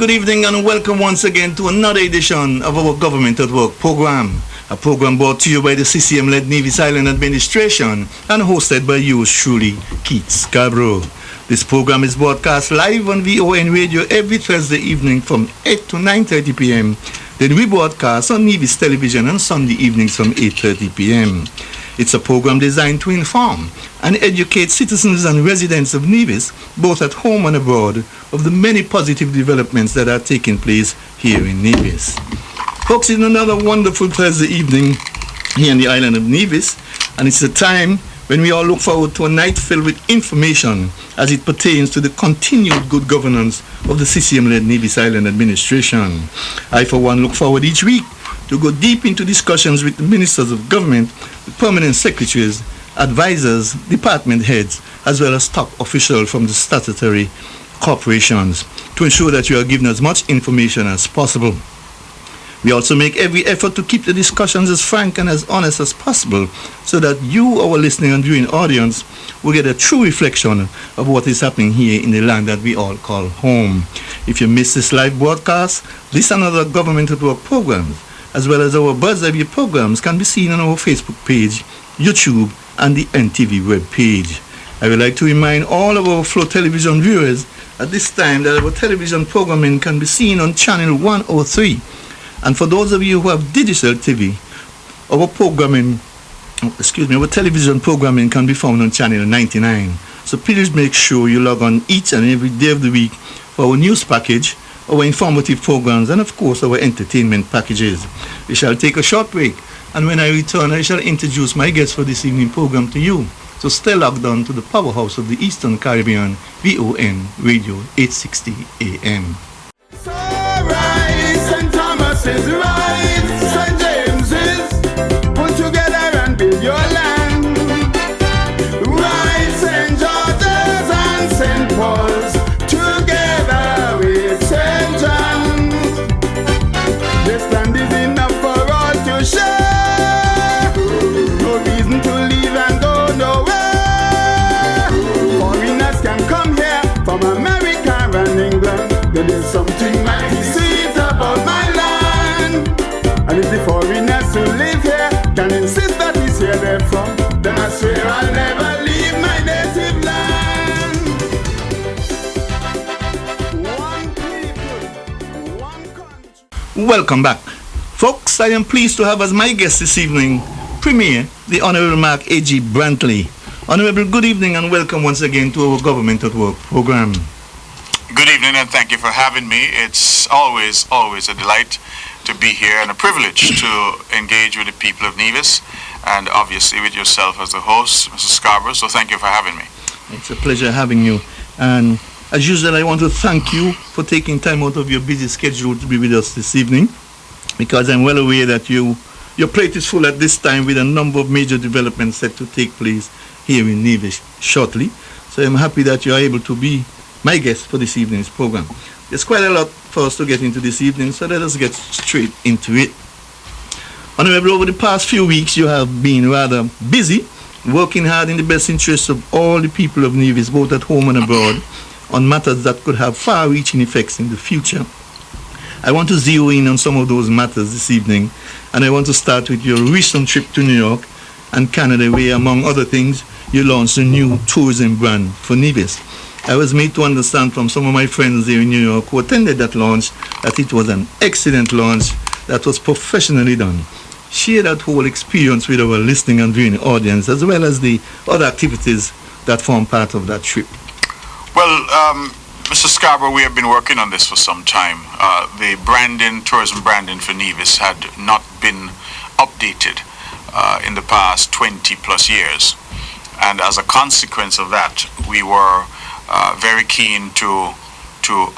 good evening and welcome once again to another edition of our Government at Work program. A program brought to you by the CCM-led Nevis Island Administration and hosted by yours truly, Keith Scarborough. This program is broadcast live on VON Radio every Thursday evening from 8 to 9:30 p.m. Then we broadcast on Nevis Television on Sunday evenings from 8:30 p.m. It's a program designed to inform and educate citizens and residents of Nevis, both at home and abroad, of the many positive developments that are taking place here in Nevis. Folks, it's another wonderful Thursday evening here in the island of Nevis, and it's a time when we all look forward to a night filled with information as it pertains to the continued good governance of the CCM-led Nevis Island Administration. I, for one, look forward each week to go deep into discussions with the ministers of government, the permanent secretaries, advisors, department heads, as well as top officials from the statutory corporations to ensure that you are given as much information as possible. We also make every effort to keep the discussions as frank and as honest as possible so that you, our listening and viewing audience, will get a true reflection of what is happening here in the land that we all call home. If you miss this live broadcast, this and other Government at Work programs, as well as our Bird's Eye View programs, can be seen on our Facebook page, YouTube, and the NTV web page. I would like to remind all of our Flow Television viewers at this time that our television programming can be seen on channel 103. And for those of you who have digital TV, our television programming can be found on channel 99. So please make sure you log on each and every day of the week for our news package, our informative programs, and of course our entertainment packages. We shall take a short break, and when I return, I shall introduce my guests for this evening program to you. So stay logged on to the powerhouse of the Eastern Caribbean, VON Radio 860 AM. So right, St. Thomas is right, St. James is put together and build your land. Right, St. George's and St. Paul's together with St. John's. This land is enough for all to share. No reason to leave and go nowhere. Foreigners can come here from America and England. There is something mighty sweet about my land. And if the foreigners who live here can insist that he's here they're from, then I swear I'll never leave my native land. One people, one country. Welcome back. Folks, I am pleased to have as my guest this evening, Premier, the Honorable Mark A.G. Brantley. Honorable, good evening and welcome once again to our Government at Work program. Good evening and thank you for having me. It's always a delight to be here and a privilege to engage with the people of Nevis and obviously with yourself as the host, Mr. Scarborough. So thank you for having me. It's a pleasure having you. And as usual, I want to thank you for taking time out of your busy schedule to be with us this evening, because I'm well aware that your plate is full at this time with a number of major developments set to take place here in Nevis shortly. So I'm happy that you are able to be my guest for this evening's program. There's quite a lot for us to get into this evening, so let us get straight into it. Honorable, over the past few weeks, you have been rather busy, working hard in the best interests of all the people of Nevis, both at home and abroad, on matters that could have far-reaching effects in the future. I want to zero in on some of those matters this evening, and I want to start with your recent trip to New York and Canada, where, among other things, you launched a new tourism brand for Nevis. I was made to understand from some of my friends there in New York who attended that launch that it was an excellent launch that was professionally done. Share that whole experience with our listening and viewing audience, as well as the other activities that form part of that trip. Well, Mr. Scarborough, we have been working on this for some time. The tourism branding for Nevis had not been updated in the past 20 plus years. And as a consequence of that, we were very keen to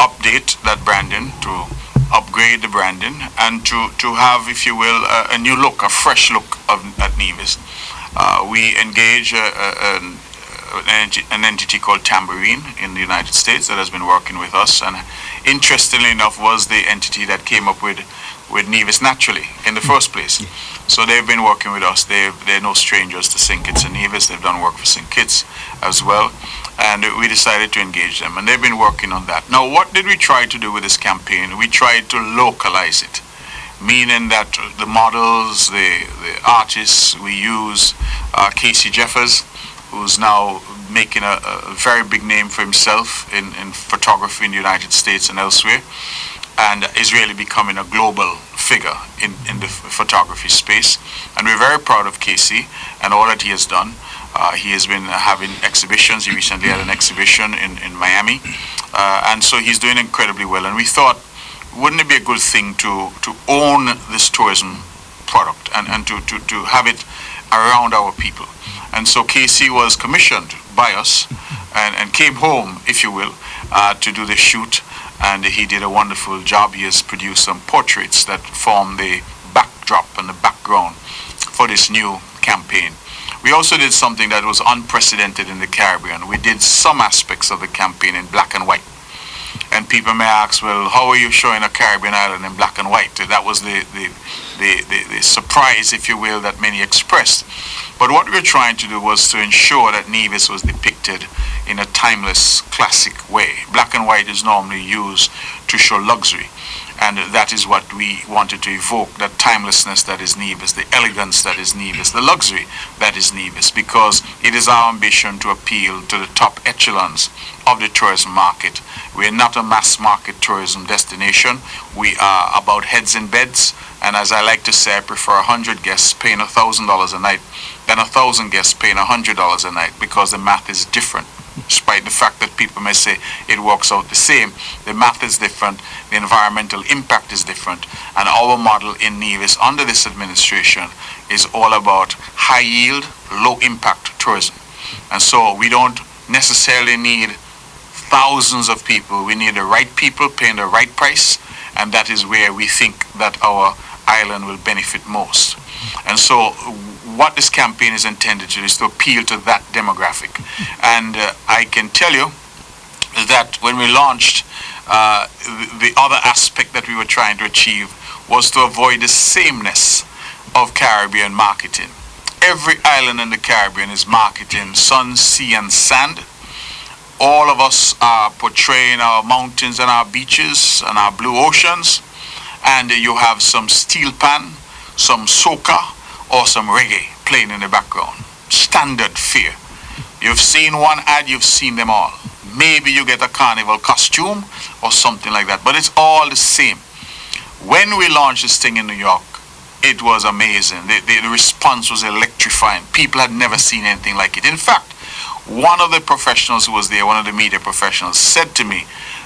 update that branding, to upgrade the branding, and to have, if you will, a new look, a fresh look at Nevis. We engage an entity called Tambourine in the United States that has been working with us, and interestingly enough was the entity that came up with with Nevis naturally in the first place. So they've been working with us. They're no strangers to St. Kitts and Nevis. They've done work for St. Kitts as well. And we decided to engage them. And they've been working on that. Now, what did we try to do with this campaign? We tried to localize it, meaning that the models, the artists, we use Casey Jeffers, who's now making a very big name for himself in photography in the United States and elsewhere, and is really becoming a global figure in the photography space. And we're very proud of Casey and all that he has done. He has been having exhibitions. He recently had an exhibition in Miami. And so he's doing incredibly well. And we thought, wouldn't it be a good thing to own this tourism product and to have it around our people? And so Casey was commissioned by us and came home, if you will, to do the shoot. And he did a wonderful job. He has produced some portraits that form the backdrop and the background for this new campaign. We also did something that was unprecedented in the Caribbean. We did some aspects of the campaign in black and white. And people may ask, well, how are you showing a Caribbean island in black and white? That was the surprise, if you will, that many expressed. But what we were trying to do was to ensure that Nevis was depicted in a timeless, classic way. Black and white is normally used to show luxury. And that is what we wanted to evoke, that timelessness that is Nevis, the elegance that is Nevis, the luxury that is Nevis, because it is our ambition to appeal to the top echelons of the tourism market. We are not a mass market tourism destination. We are about heads in beds. And as I like to say, I prefer 100 guests paying $1,000 a night than 1,000 guests paying $100 a night, because the math is different. Despite the fact that people may say it works out the same, the math is different, the environmental impact is different, and our model in Nevis under this administration is all about high yield, low impact tourism. And so we don't necessarily need thousands of people. We need the right people paying the right price, and that is where we think that our island will benefit most. And so what this campaign is intended to do is to appeal to that demographic. And I can tell you that when we launched, the other aspect that we were trying to achieve was to avoid the sameness of Caribbean marketing. Every island in the Caribbean is marketing sun, sea, and sand. All of us are portraying our mountains and our beaches and our blue oceans. And you have some steel pan, some soca, or some reggae playing in the background. Standard fare. You've seen one ad, you've seen them all. Maybe you get a carnival costume or something like that, but it's all the same. When we launched this thing in New York, it was amazing. The response was electrifying. People had never seen anything like it. In fact, one of the professionals who was there, one of the media professionals, said to me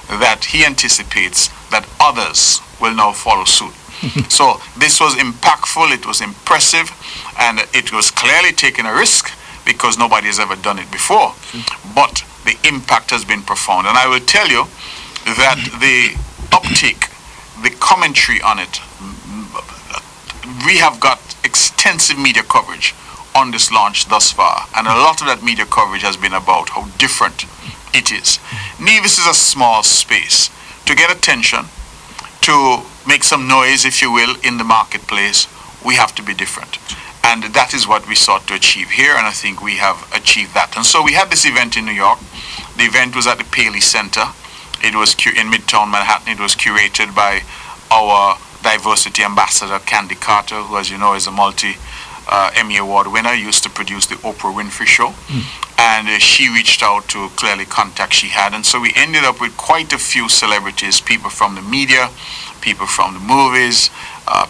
that he anticipates that others will now follow suit. So this was impactful, it was impressive, and it was clearly taking a risk because nobody has ever done it before. But the impact has been profound. And I will tell you that the uptake, the commentary on it, we have got extensive media coverage on this launch thus far. And a lot of that media coverage has been about how different it is. Nevis is a small space. To get attention, to make some noise, if you will, in the marketplace, we have to be different. And that is what we sought to achieve here, and I think we have achieved that. And so we had this event in New York. The event was at the Paley Center. It was in Midtown Manhattan. It was curated by our diversity ambassador, Candy Carter, who, as you know, is a Emmy Award winner, used to produce the Oprah Winfrey Show. And she reached out to clearly contacts she had. And so we ended up with quite a few celebrities, people from the media, people from the movies,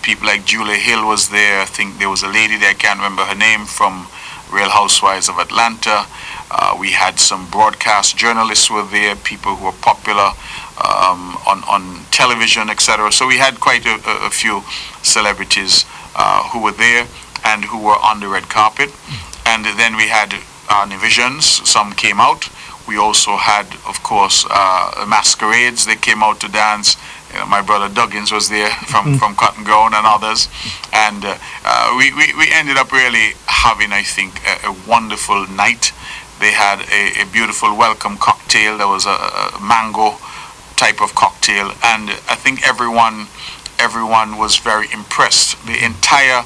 people like Julia Hill was there. I think there was a lady there, I can't remember her name, from Real Housewives of Atlanta. We had some broadcast journalists were there, people who were popular on television, etc. So we had quite a few celebrities who were there and who were on the red carpet. And then we had our Nevisians, some came out. We also had, of course, masquerades. They came out to dance. My brother Duggins was there from Cotton Ground and others. And we ended up really having, I think, a wonderful night. They had a beautiful welcome cocktail. There was a mango type of cocktail. And I think everyone everyone was very impressed. The entire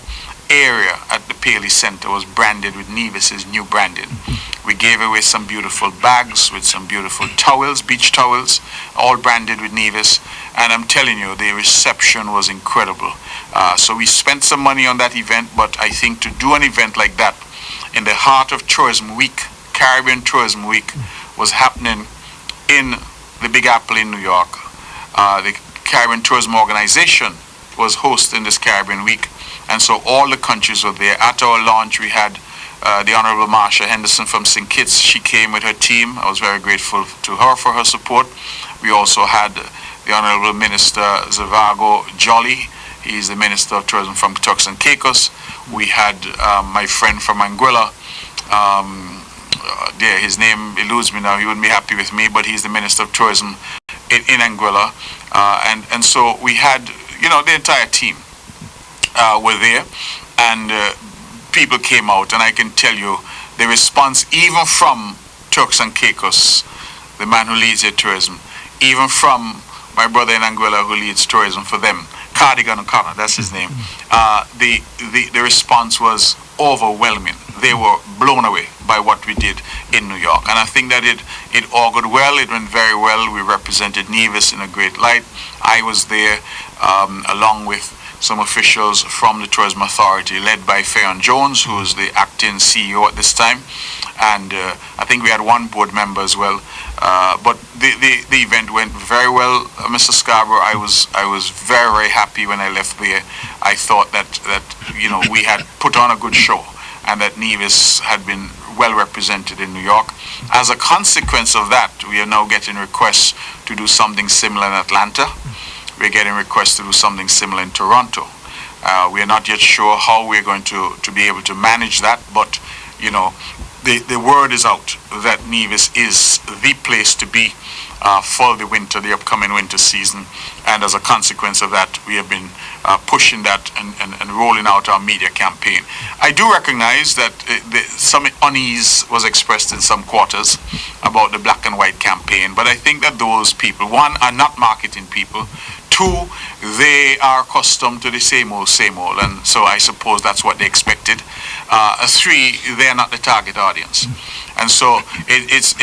area at the Paley Center was branded with Nevis's new branding. We gave away some beautiful bags with some beautiful towels, beach towels, all branded with Nevis. And I'm telling you, the reception was incredible. So we spent some money on that event, but I think to do an event like that in the heart of Tourism Week, Caribbean Tourism Week, was happening in the Big Apple in New York. The Caribbean Tourism Organization was hosting this Caribbean Week. And so all the countries were there. At our launch, we had the Honorable Marsha Henderson from St. Kitts. She came with her team. I was very grateful to her for her support. We also had the Honorable Minister Zavago Jolly. He's the Minister of Tourism from Turks and Caicos. We had my friend from Anguilla. His name eludes me now. He wouldn't be happy with me, but he's the Minister of Tourism in Anguilla. And so we had, the entire team were there, and people came out, and I can tell you the response, even from Turks and Caicos, the man who leads their tourism, even from my brother in Anguilla who leads tourism for them, Cardigan O'Connor, that's his name. The response was overwhelming. They were blown away by what we did in New York, and I think that it augured well. It went very well. We represented Nevis in a great light. I was there along with some officials from the Tourism Authority, led by Fayon Jones, who is the acting CEO at this time, and I think we had one board member as well. But the event went very well, Mr. Scarborough. I was very, very happy when I left there. I thought that we had put on a good show, and that Nevis had been well represented in New York. As a consequence of that, we are now getting requests to do something similar in Atlanta. We're getting requests to do something similar in Toronto. We are not yet sure how we're going to be able to manage that, but the word is out that Nevis is the place to be for the upcoming winter season, and as a consequence of that, we have been pushing that and rolling out our media campaign. I do recognize that some unease was expressed in some quarters about the black and white campaign, but I think that those people, one, are not marketing people. Two, they are accustomed to the same old, and so I suppose that's what they expected. Three, they are not the target audience. And so it's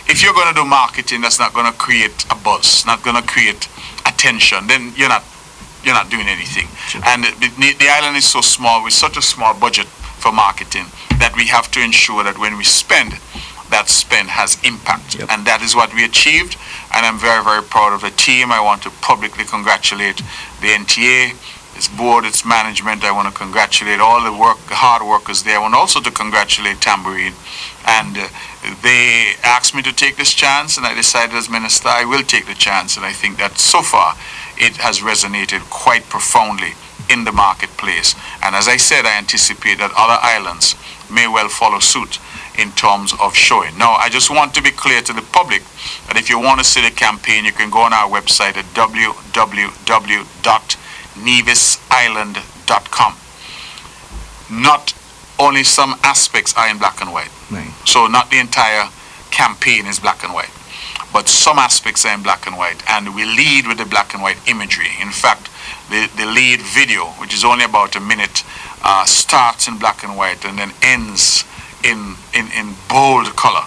if you're going to do marketing that's not going to create a buzz, not going to create attention, then you're not doing anything. Sure. And the island is so small, with such a small budget for marketing, that we have to ensure that when we spend, that spend has impact. Yep. And that is what we achieved, and I'm very, very proud of the team. I want to publicly congratulate the NTA, its board, its management. I want to congratulate all the hard workers there. I want also to congratulate Tambourine. And they asked me to take this chance, and I decided as minister I will take the chance, and I think that so far it has resonated quite profoundly in the marketplace. And as I said, I anticipate that other islands may well follow suit in terms of showing. Now, I just want to be clear to the public that if you want to see the campaign, you can go on our website at www.nevisisland.com. Not only some aspects are in black and white. Right. So not the entire campaign is black and white, but some aspects are in black and white, and we lead with the black and white imagery. In fact, the lead video, which is only about a minute, starts in black and white and then ends in bold color,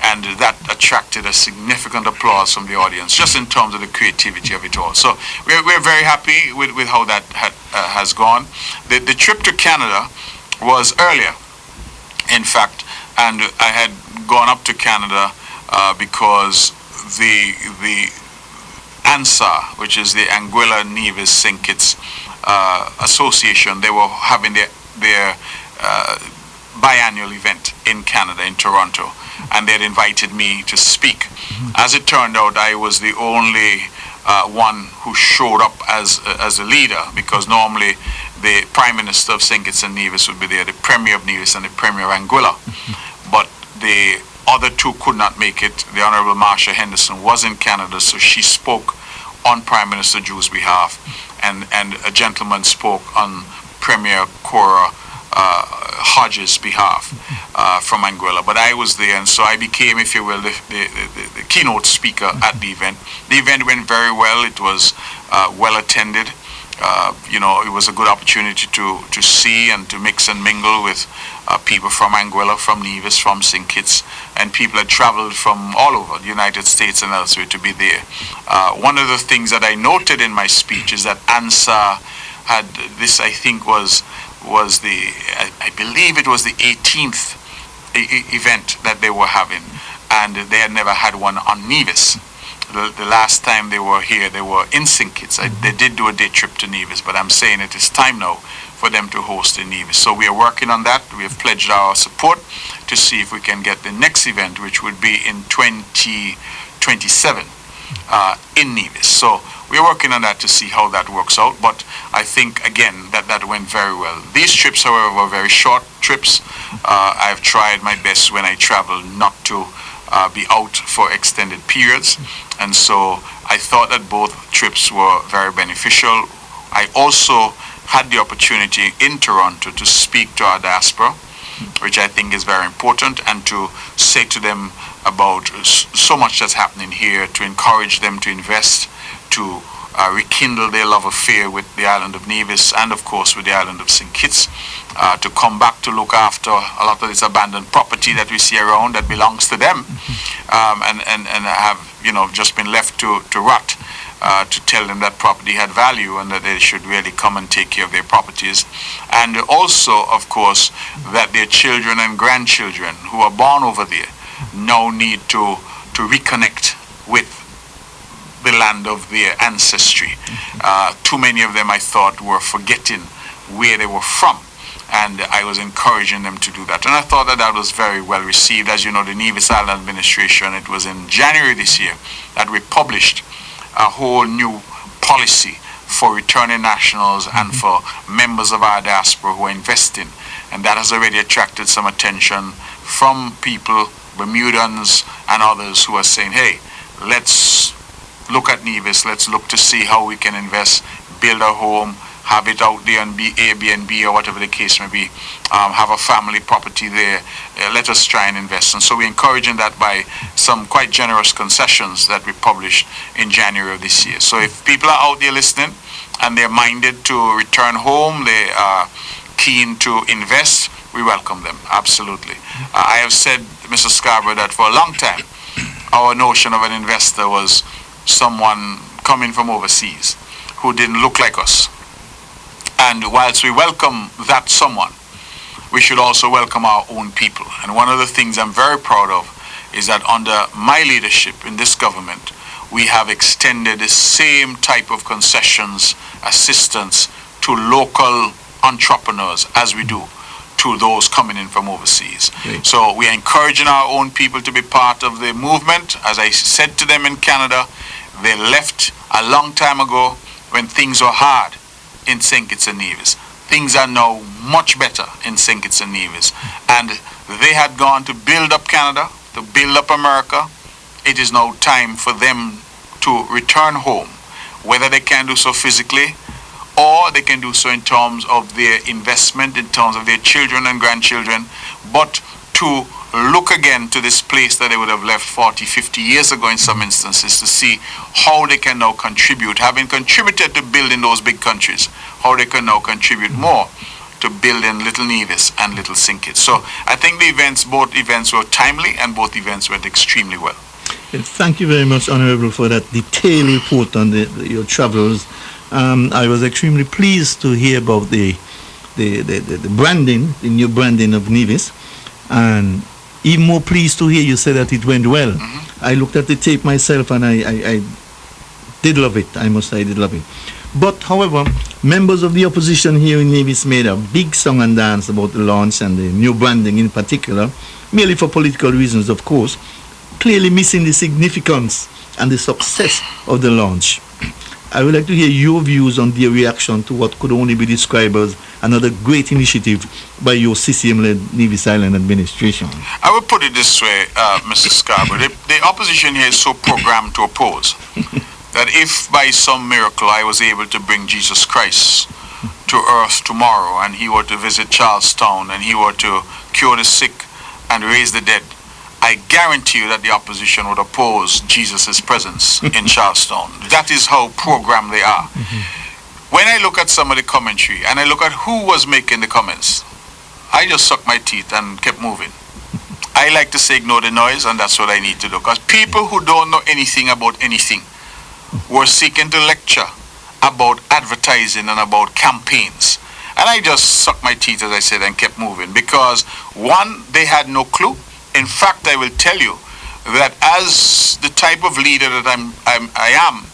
and that attracted a significant applause from the audience, just in terms of the creativity of it all. So we're very happy with how that has gone. The trip to Canada was earlier, in fact, and I had gone up to Canada because the ANSA, which is the Anguilla Nevis St. Kitts Association, they were having their biannual event in Canada, in Toronto, and they had invited me to speak. As it turned out, I was the only one who showed up as a leader, because normally the Prime Minister of St. Kitts and Nevis would be there, the Premier of Nevis and the Premier of Anguilla. But the other two could not make it. The Honorable Marsha Henderson was in Canada, so she spoke on Prime Minister Drew's behalf, and a gentleman spoke on Premier Cora Hodges' behalf from Anguilla. But I was there, and so I became, if you will, the keynote speaker at the event. The event went very well. It was well attended. It was a good opportunity to see and to mix and mingle with people from Anguilla, from Nevis, from St. Kitts, and people had traveled from all over the United States and elsewhere to be there. One of the things that I noted in my speech is that ANSA had this, I think I believe it was the 18th event that they were having, and they had never had one on Nevis. The last time they were here, they were in St. Kitts. They did do a day trip to Nevis, but I'm saying it is time now for them to host in Nevis. So we are working on that. We have pledged our support to see if we can get the next event, which would be in 2027 in Nevis. So we are working on that to see how that works out. But I think, again, that went very well. These trips, however, were very short trips. I've tried my best when I travel not to be out for extended periods, and so I thought that both trips were very beneficial. I also had the opportunity in Toronto to speak to our diaspora, which I think is very important, and to say to them about so much that's happening here, to encourage them to invest, to rekindle their love affair with the island of Nevis and of course with the island of St. Kitts, to come back to look after a lot of this abandoned property that we see around that belongs to them, and have just been left to rot, to tell them that property had value and that they should really come and take care of their properties, and also of course that their children and grandchildren who are born over there now need to reconnect with the land of their ancestry. Too many of them, I thought, were forgetting where they were from, and I was encouraging them to do that. And I thought that was very well received. As you know, the Nevis Island Administration, it was in January this year that we published a whole new policy for returning nationals and for members of our diaspora who are investing. And that has already attracted some attention from people, Bermudans and others, who are saying, hey, let's look at Nevis, let's look to see how we can invest, build a home, have it out there and be Airbnb or whatever the case may be, have a family property there, let us try and invest. And so we're encouraging that by some quite generous concessions that we published in January of this year. So if people are out there listening and they're minded to return home, they are keen to invest, we welcome them, absolutely. I have said, Mr. Scarborough, that for a long time, our notion of an investor was someone coming from overseas who didn't look like us. And whilst we welcome that someone, we should also welcome our own people. And one of the things I'm very proud of is that under my leadership in this government, we have extended the same type of concessions, assistance to local entrepreneurs as we do to those coming in from overseas. Great. So we are encouraging our own people to be part of the movement. As I said to them in Canada, they left a long time ago when things were hard in St. Kitts and Nevis. Things are now much better in St. Kitts and Nevis. And they had gone to build up Canada, to build up America. It is now time for them to return home, whether they can do so physically or they can do so in terms of their investment, in terms of their children and grandchildren, but to look again to this place that they would have left 40, 50 years ago in some instances, to see how they can now contribute, having contributed to building those big countries, how they can now contribute more to building Little Nevis and Little St. Kitts. So I think both events were timely and both events went extremely well. Thank you very much, Honorable, for that detailed report on your travels. I was extremely pleased to hear about the branding, the new branding of Nevis, and even more pleased to hear you say that it went well. Mm-hmm. I looked at the tape myself and I did love it. I must say I did love it. But however, members of the opposition here in Nevis made a big song and dance about the launch and the new branding in particular, merely for political reasons, of course, clearly missing the significance and the success of the launch. I would like to hear your views on their reaction to what could only be described as another great initiative by your CCM-led Nevis Island Administration. I would put it this way, Mr. Scarborough. The opposition here is so programmed to oppose that if by some miracle I was able to bring Jesus Christ to earth tomorrow and he were to visit Charlestown and he were to cure the sick and raise the dead, I guarantee you that the opposition would oppose Jesus' presence in Charlestown. That is how programmed they are. when I look at some of the commentary and I look at who was making the comments, I just sucked my teeth and kept moving. I like to say ignore the noise, and that's what I need to do. Because people who don't know anything about anything were seeking to lecture about advertising and about campaigns. And I just sucked my teeth, as I said, and kept moving. Because, one, they had no clue. In fact, I will tell you that as the type of leader that I am,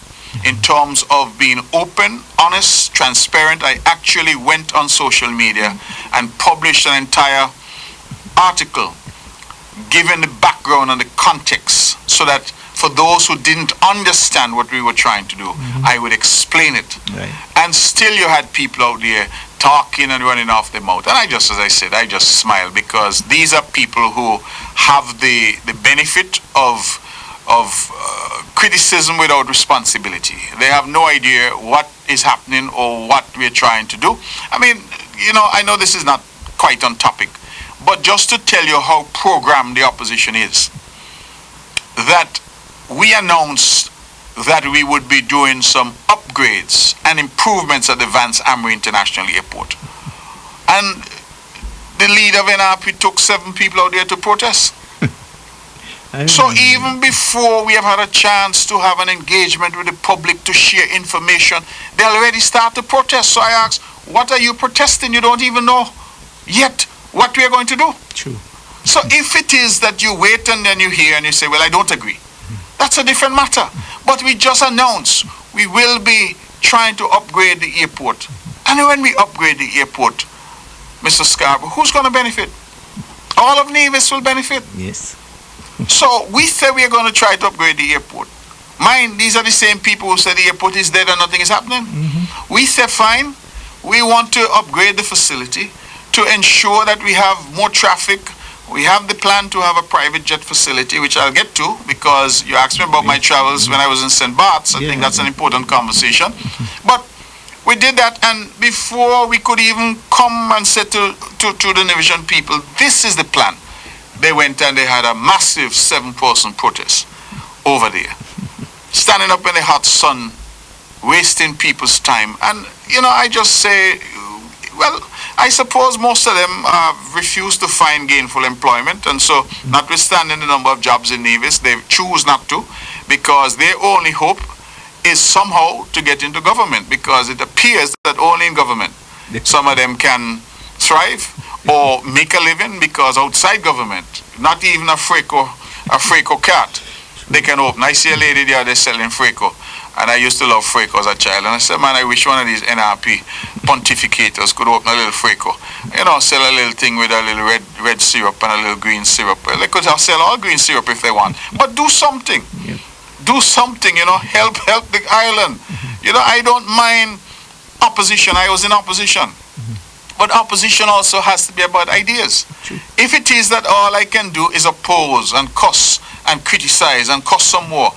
in terms of being open, honest, transparent, I actually went on social media and published an entire article giving the background and the context so that for those who didn't understand what we were trying to do, I would explain it. Right. And still you had people out there talking and running off their mouth. And I just, as I said, I just smile because these are people who have the benefit of criticism without responsibility. They have no idea what is happening or what we're trying to do. I mean, I know this is not quite on topic, but just to tell you how programmed the opposition is, that we announced that we would be doing some upgrades and improvements at the Vance Amory International Airport. And the leader of NRP took 7 people out there to protest. So even before we have had a chance to have an engagement with the public to share information, they already start to protest. So I asked, what are you protesting? You don't even know yet what we are going to do. True. So if it is that you wait and then you hear and you say, well, I don't agree, that's a different matter. But we just announced we will be trying to upgrade the airport. And when we upgrade the airport, Mr. Scarborough, who's going to benefit? All of Nevis will benefit. Yes. So we said we are going to try to upgrade the airport. Mind, these are the same people who said the airport is dead and nothing is happening. We said, fine, we want to upgrade the facility to ensure that we have more traffic. We have the plan to have a private jet facility, which I'll get to because you asked me about my travels when I was in St. Bart's. I think that's an important conversation. But we did that, and before we could even come and say to the Nevision people, this is the plan, they went and they had a massive 7-person protest over there, standing up in the hot sun, wasting people's time. And, I just say, well, I suppose most of them refuse to find gainful employment, and so notwithstanding the number of jobs in Nevis, they choose not to because their only hope is somehow to get into government, because it appears that only in government some of them can thrive or make a living, because outside government, not even a Freco cat they can open. I see a lady there, they're selling Freco, and I used to love Freco as a child, and I said, man, I wish one of these NRP pontificators could open a little Freco, sell a little thing with a little red syrup and a little green syrup. They could sell all green syrup if they want, but do something. Do something, help the island. I don't mind opposition. I was in opposition. But opposition also has to be about ideas. If it is that all I can do is oppose and cuss and criticize and cuss some more,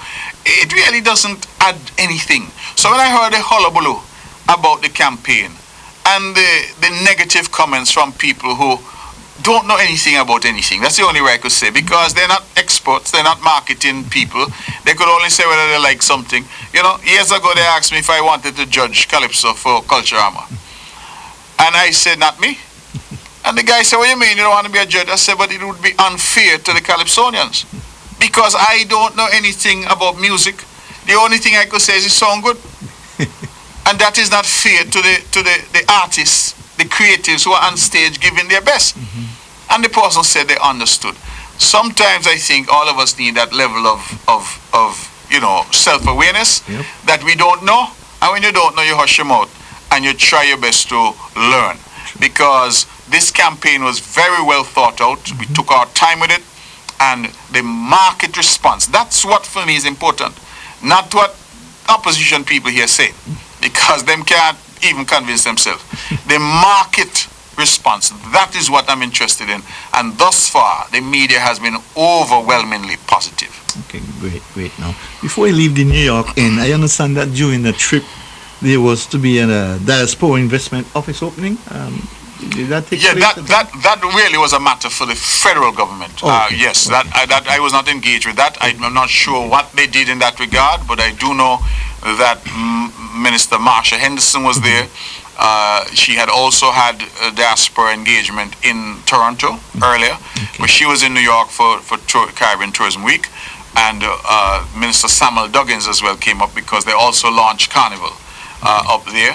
it really doesn't add anything. So when I heard the hullabaloo about the campaign and the negative comments from people who don't know anything about anything, that's the only way I could say, because they're not experts, they're not marketing people, they could only say whether they like something. Years ago they asked me if I wanted to judge Calypso for Culturama. And I said, not me. And the guy said, what do you mean you don't want to be a judge? I said, but it would be unfair to the Calypsonians, because I don't know anything about music. The only thing I could say is it sound good. And that is not fair to the artists, the creatives who are on stage giving their best. And the person said they understood. Sometimes I think all of us need that level of self-awareness, that we don't know. And when you don't know, you hush your mouth and you try your best to learn. Because this campaign was very well thought out. We took our time with it. And the market response, that's what for me is important. Not what opposition people here say, because them can't even convince themselves. The market response, that is what I'm interested in. And thus far, the media has been overwhelmingly positive. Okay, great. Now, before I leave the New York Inn, I understand that during the trip, there was to be a diaspora investment office opening. Did that take place? That really was a matter for the federal government. Yes, that I was not engaged with that. I'm not sure what they did in that regard, but I do know that Minister Marsha Henderson was there. She had also had diaspora engagement in Toronto earlier, but she was in New York for Caribbean Tourism Week. And Minister Samuel Duggins as well came up because they also launched Carnival up there.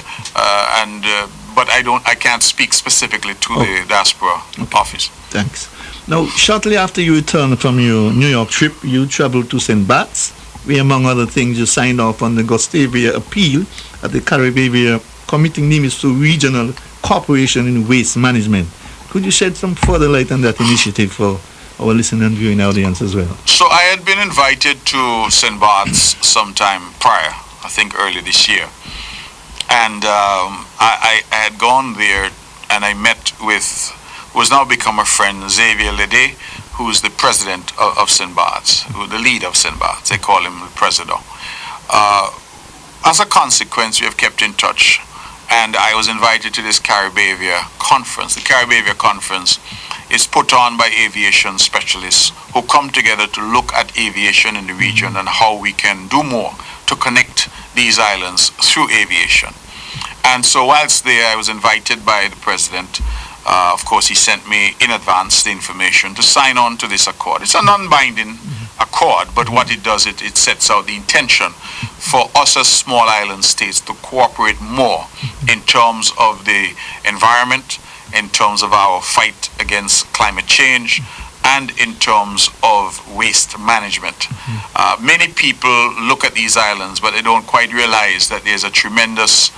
But I can't speak specifically to the diaspora office. Thanks. Now, shortly after you returned from your New York trip, you traveled to St. Bart's, where, among other things, you signed off on the Gustavia appeal at the Caribbean committing Nevis to regional cooperation in waste management. Could you shed some further light on that initiative for our listening and viewing audience as well? So I had been invited to St. Bart's sometime prior, I think early this year. And I had gone there and I met with, who's now become a friend, Xavier Lede, who's the president of St. Bart's, the lead of St. Bart's. They call him the president. As a consequence, we have kept in touch. And I was invited to this Caribbean conference. The Caribbean conference is put on by aviation specialists who come together to look at aviation in the region and how we can do more to connect these islands through aviation. And so whilst there, I was invited by the president. Of course, he sent me in advance the information to sign on to this accord. It's a non-binding accord, but what it does, it sets out the intention for us as small island states to cooperate more in terms of the environment, in terms of our fight against climate change, and in terms of waste management. Many people look at these islands, but they don't quite realize that there's a tremendous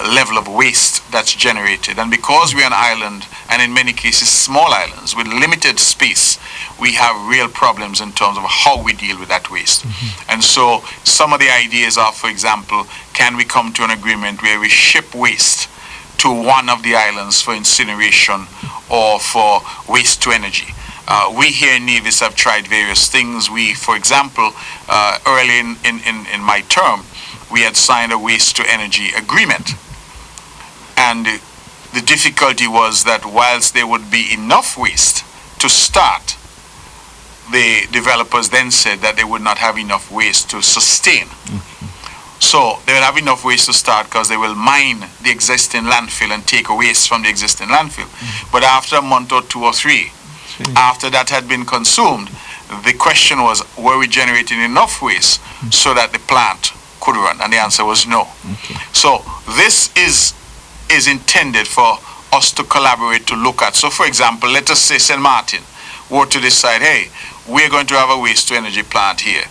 level of waste that's generated. And because we're an island, and in many cases small islands with limited space, we have real problems in terms of how we deal with that waste. And so some of the ideas are, for example, can we come to an agreement where we ship waste to one of the islands for incineration or for waste to energy? We here in Nevis have tried various things. We, for example, early in my term, we had signed a waste to energy agreement. And the difficulty was that whilst there would be enough waste to start, the developers then said that they would not have enough waste to sustain. So they will have enough waste to start because they will mine the existing landfill and take waste from the existing landfill. But after a month or 2 or 3, after that had been consumed, the question was, were we generating enough waste so that the plant could run? And the answer was no. So this is intended for us to collaborate to look at. So for example, let us say St. Martin were to decide, hey, we're going to have a waste to energy plant here.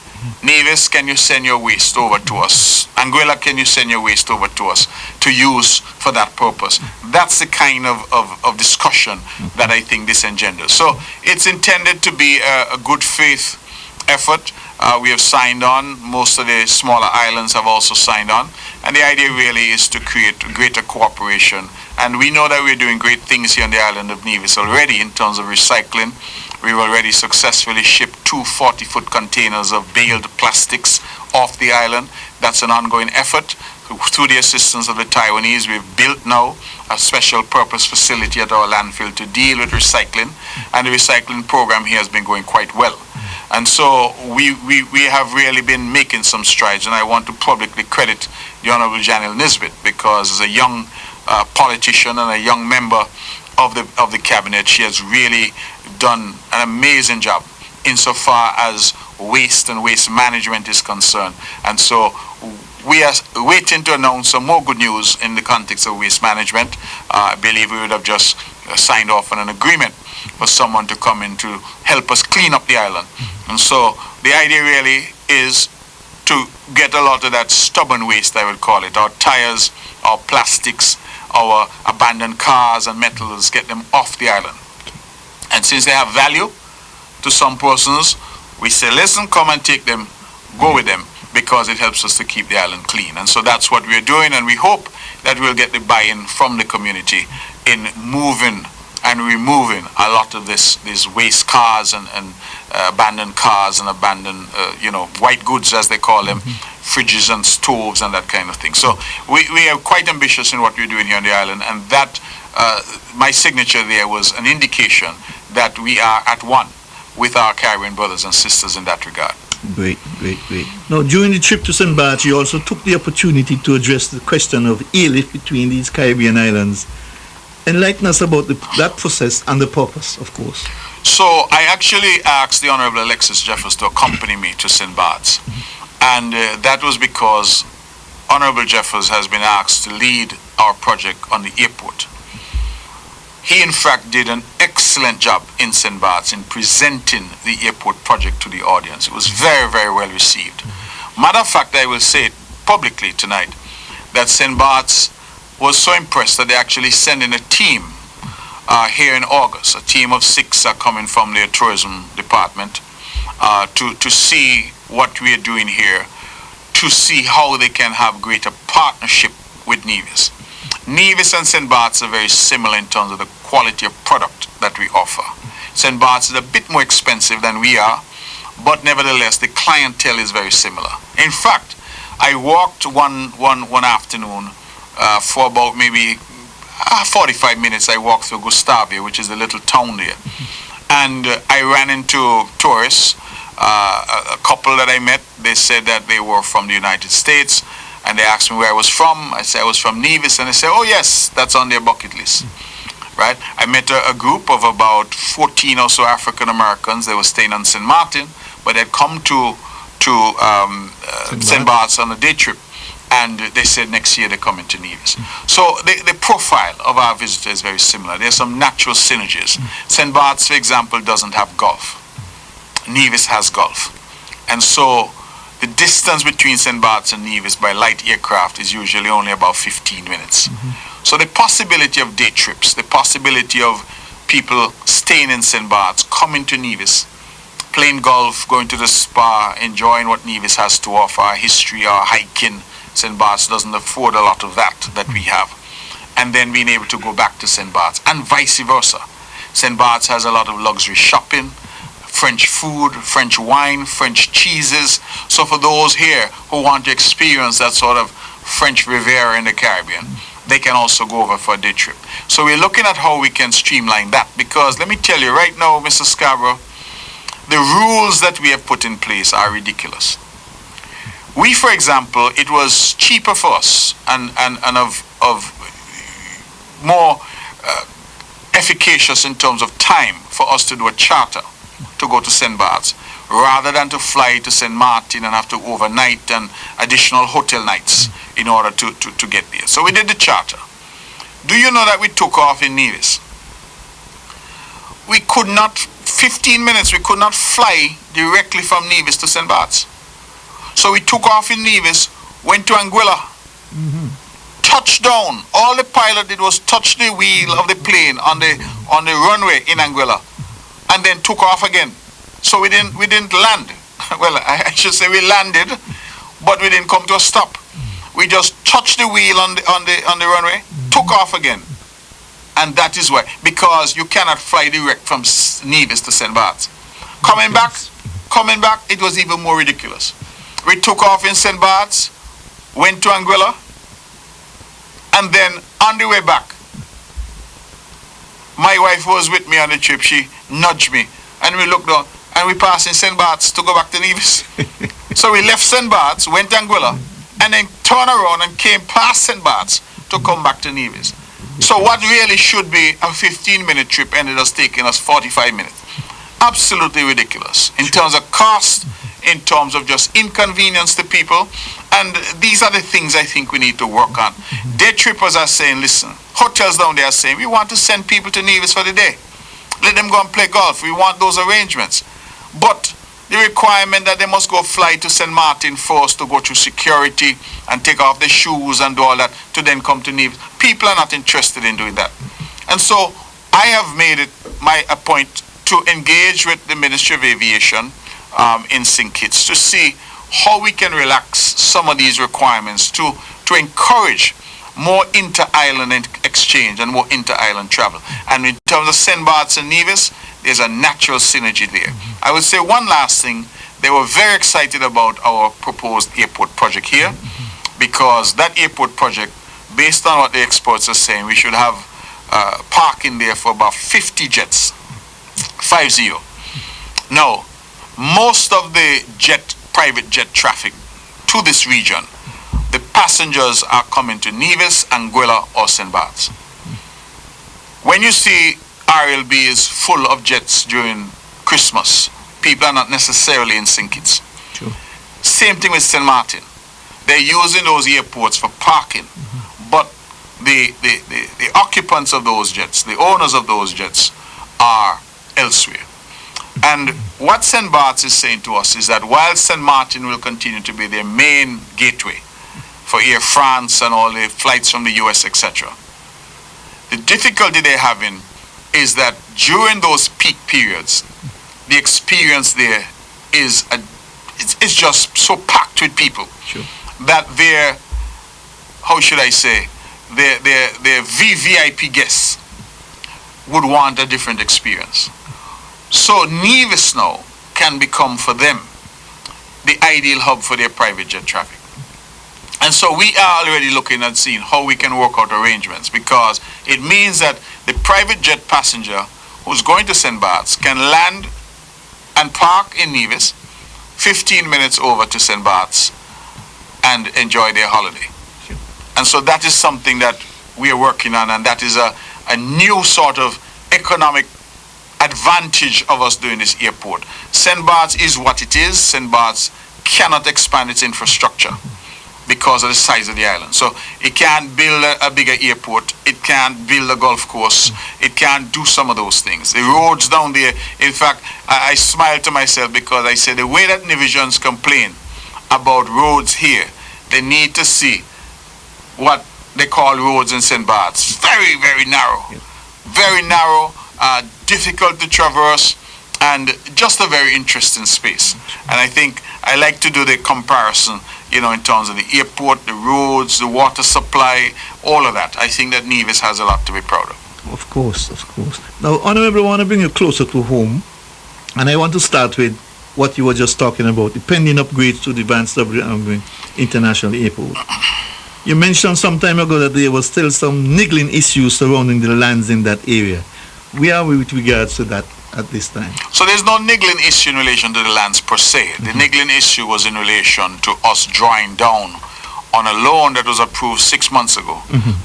Nevis, can you send your waste over to us? Anguilla, can you send your waste over to us to use for that purpose? That's the kind of discussion that I think this engenders. So it's intended to be a good faith effort. We have signed on. Most of the smaller islands have also signed on. And the idea really is to create greater cooperation. And we know that we're doing great things here on the island of Nevis already in terms of recycling. We've already successfully shipped 2 40-foot containers of baled plastics off the island. That's an ongoing effort. Through the assistance of the Taiwanese, we've built now a special purpose facility at our landfill to deal with recycling. And the recycling program here has been going quite well. And so we have really been making some strides, and I want to publicly credit the Honorable Janelle Nisbet, because as a young politician and a young member of the cabinet, she has really done an amazing job insofar as waste and waste management is concerned. And so we are waiting to announce some more good news in the context of waste management. I believe we would have just signed off on an agreement for someone to come in to help us clean up the island. And so the idea really is to get a lot of that stubborn waste, I would call it, our tires, our plastics, our abandoned cars and metals, get them off the island. And since they have value to some persons, we say, listen, come and take them, go with them, because it helps us to keep the island clean. And so that's what we're doing, and we hope that we'll get the buy-in from the community in moving and removing a lot of these waste cars and abandoned cars and abandoned, white goods, as they call them, fridges and stoves and that kind of thing. So we are quite ambitious in what we're doing here on the island, and that my signature there was an indication that we are at one with our Caribbean brothers and sisters in that regard. Great, great, great. Now, during the trip to St. Barts, you also took the opportunity to address the question of airlift between these Caribbean islands. Enlighten us about that process and the purpose, of course. So I actually asked the Honorable Alexis Jeffers to accompany me to St. Barts. And that was because Honorable Jeffers has been asked to lead our project on the airport. He in fact did an excellent job in St. Barts in presenting the airport project to the audience. It was very, very well received. Matter of fact, I will say it publicly tonight that St. Barts was so impressed that they actually sent in a team here in August. A team of 6 are coming from their tourism department to see what we are doing here, to see how they can have greater partnership with Nevis. Nevis and St. Barts are very similar in terms of the quality of product that we offer. St. Barts is a bit more expensive than we are, but nevertheless the clientele is very similar. In fact, I walked one afternoon for about maybe 45 minutes. I walked through Gustavia, which is a little town there, and I ran into tourists. A couple that I met, they said that they were from the United States, and they asked me where I was from. I said I was from Nevis, and they said, oh yes, that's on their bucket list. Right? I met a group of about 14 or so African Americans. They were staying on St. Martin, but they'd come to St. Barts on a day trip, and they said next year they're coming to Nevis. So the profile of our visitor is very similar. There's some natural synergies. St. Barts, for example, doesn't have golf. Nevis has golf. And so the distance between St. Barts and Nevis by light aircraft is usually only about 15 minutes. So the possibility of day trips, the possibility of people staying in St. Barts, coming to Nevis, playing golf, going to the spa, enjoying what Nevis has to offer, our history, our hiking. St. Barts doesn't afford a lot of that we have. And then being able to go back to St. Barts, and vice versa. St. Barts has a lot of luxury shopping, French food, French wine, French cheeses. So for those here who want to experience that sort of French Riviera in the Caribbean, they can also go over for a day trip. So we're looking at how we can streamline that, because let me tell you right now, Mr. Scarborough, the rules that we have put in place are ridiculous. We, for example, it was cheaper for us and of more efficacious in terms of time for us to do a charter to go to St. Barts, rather than to fly to St. Martin and have to overnight and additional hotel nights in order to get there. So we did the charter. Do you know that we took off in Nevis? We could not, 15 minutes, we could not fly directly from Nevis to St. Barts. So we took off in Nevis, went to Anguilla, touchdown. All the pilot did was touch the wheel of the plane on the runway in Anguilla, and then took off again. So we didn't land. Well, I should say we landed, but we didn't come to a stop. We just touched the wheel on the runway, took off again. And that is why, because you cannot fly direct from Nevis to St. Barts. Coming back, it was even more ridiculous. We took off in St. Barts, went to Anguilla, and then on the way back, my wife was with me on the trip. She nudged me, and we looked down, and we passed in St. Barts to go back to Nevis. So we left St. Barts, went to Anguilla, and then turned around and came past St. Barts to come back to Nevis. So what really should be a 15-minute trip ended up taking us 45 minutes. Absolutely ridiculous in terms of cost, in terms of just inconvenience to people. And these are the things I think we need to work on. Day trippers are saying, listen, hotels down there are saying, we want to send people to Nevis for the day. Let them go and play golf. We want those arrangements. But the requirement that they must go fly to St. Martin first to go through security and take off their shoes and do all that to then come to Nevis. People are not interested in doing that. And so I have made it a point to engage with the Ministry of Aviation in St. Kitts to see how we can relax some of these requirements to encourage more inter-island exchange and more inter-island travel. And in terms of St. Barts and Nevis, there's a natural synergy there. I would say one last thing. They were very excited about our proposed airport project here, because that airport project, based on what the experts are saying, we should have parking there for about 50 jets, 50. Now, most of the jet private jet traffic to this region, the passengers are coming to Nevis, Anguilla, or St. Bart's. When you see RLB is full of jets during Christmas, people are not necessarily in St. Kitts. Sure. Same thing with St. Martin. They're using those airports for parking, but the occupants of those jets, the owners of those jets, are elsewhere. And what St. Bart's is saying to us is that while St. Martin will continue to be their main gateway for Air France and all the flights from the US, etc., the difficulty they're having is that during those peak periods, the experience there is it's just so packed with people. Sure. That their, how should I say, their VVIP guests would want a different experience. So Nevis now can become for them the ideal hub for their private jet traffic. And so we are already looking at seeing how we can work out arrangements, because it means that the private jet passenger who's going to St. Bart's can land and park in Nevis, 15 minutes over to St. Bart's, and enjoy their holiday. Sure. And so that is something that we are working on, and that is a new sort of economic advantage of us doing this airport. St. Bart's is what it is. St. Bart's cannot expand its infrastructure because of the size of the island. So it can't build a bigger airport, it can't build a golf course, it can't do some of those things. The roads down there, in fact, I smiled to myself because I said the way that Nevisians complain about roads here, they need to see what they call roads in St. Bart's. Very, very narrow. Very narrow, difficult to traverse, and just a very interesting space. And I think I like to do the comparison, in terms of the airport, the roads, the water supply, all of that. I think that Nevis has a lot to be proud of. Of course. Now, Honorable, I want to bring you closer to home, and I want to start with what you were just talking about, the pending upgrades to the Vance W. International Airport. You mentioned some time ago that there was still some niggling issues surrounding the lands in that area. Where are we with regards to that at this time? So there's no niggling issue in relation to the lands per se. The niggling issue was in relation to us drawing down on a loan that was approved 6 months ago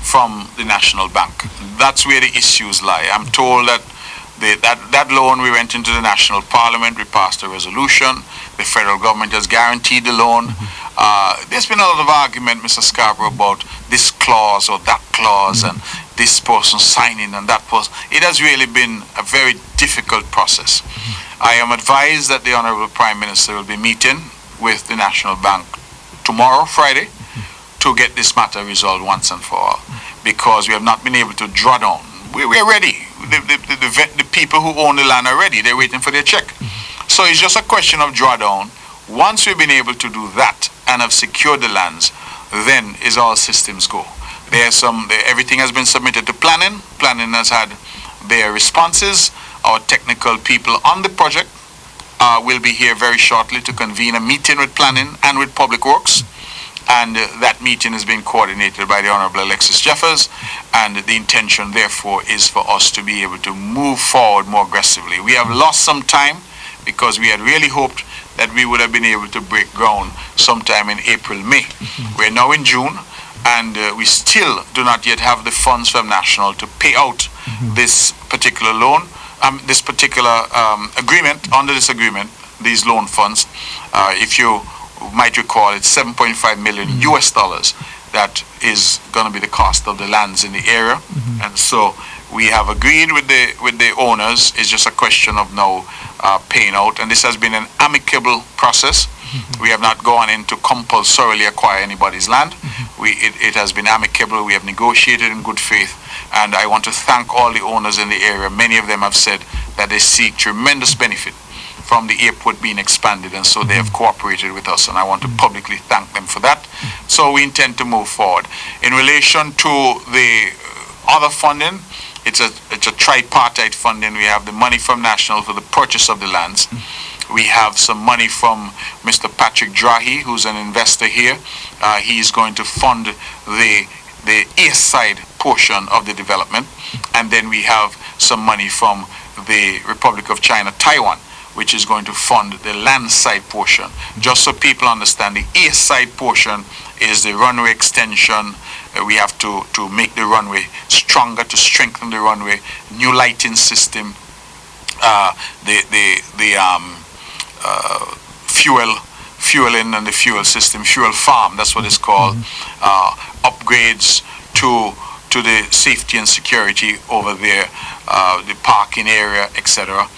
from the National Bank. That's where the issues lie. I'm told that that loan, we went into the National Parliament, we passed a resolution, the federal government has guaranteed the loan. There's been a lot of argument, Mr. Scarborough, about this clause or that clause and this person signing and that person. It has really been a very difficult process. I am advised that the Honorable Prime Minister will be meeting with the National Bank tomorrow, Friday, to get this matter resolved once and for all, because we have not been able to draw down. We're ready. The people who own the land are ready. They're waiting for their check. So it's just a question of drawdown. Once we've been able to do that and have secured the lands, then is all systems go. Everything has been submitted to planning. Planning has had their responses. Our technical people on the project will be here very shortly to convene a meeting with planning and with public works. And that meeting is being coordinated by the Honorable Alexis Jeffers, and the intention, therefore, is for us to be able to move forward more aggressively. We have lost some time because we had really hoped that we would have been able to break ground sometime in April, May. We're now in June, and we still do not yet have the funds from National to pay out this particular loan, this particular agreement. Under this agreement, these loan funds, if you might recall, it's $7.5 million US dollars that is going to be the cost of the lands in the area. And so we have agreed with the owners. It's just a question of now paying out, and this has been an amicable process. We have not gone in to compulsorily acquire anybody's land. It has been amicable. We have negotiated in good faith, and I want to thank all the owners in the area. Many of them have said that they see tremendous benefit from the airport being expanded, and so they have cooperated with us, and I want to publicly thank them for that. So we intend to move forward. In relation to the other funding, it's a tripartite funding. We have the money from National for the purchase of the lands. We have some money from Mr. Patrick Drahi, who's an investor here. He is going to fund the east side portion of the development. And then we have some money from the Republic of China, Taiwan, which is going to fund the land side portion. Just so people understand, the east side portion is the runway extension. We have to make the runway stronger, to strengthen the runway, new lighting system, fueling and the fuel system, fuel farm, that's what it's called, upgrades to the safety and security over there, the parking area, etc.,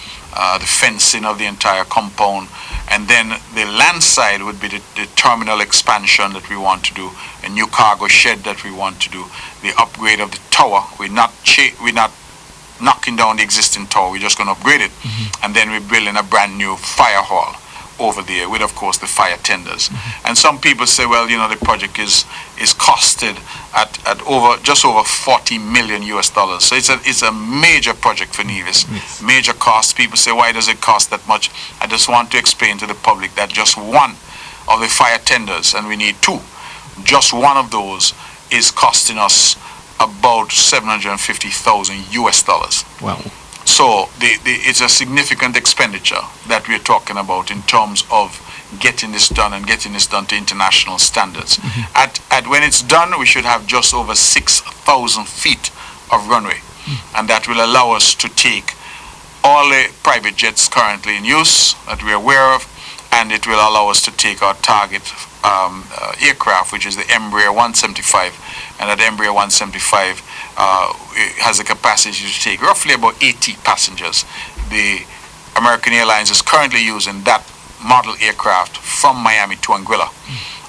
the fencing of the entire compound. And then the land side would be the terminal expansion that we want to do, a new cargo shed that we want to do, the upgrade of the tower. We're not knocking down the existing tower, we're just going to upgrade it. And then we're building a brand new fire hall over there with, of course, the fire tenders. And some people say, well, you know, the project is costed at just over $40 million US. So it's a major project for Nevis. Yes. Major cost. People say, why does it cost that much? I just want to explain to the public that just one of the fire tenders, and we need two, just one of those is costing us about $750,000 US. Wow. So it's a significant expenditure that we're talking about in terms of getting this done and getting this done to international standards. At when it's done, we should have just over 6,000 feet of runway, and that will allow us to take all the private jets currently in use that we're aware of, and it will allow us to take our target aircraft, which is the Embraer 175, and that Embraer 175 it has a capacity to take roughly about 80 passengers. The American Airlines is currently using that model aircraft from Miami to Anguilla,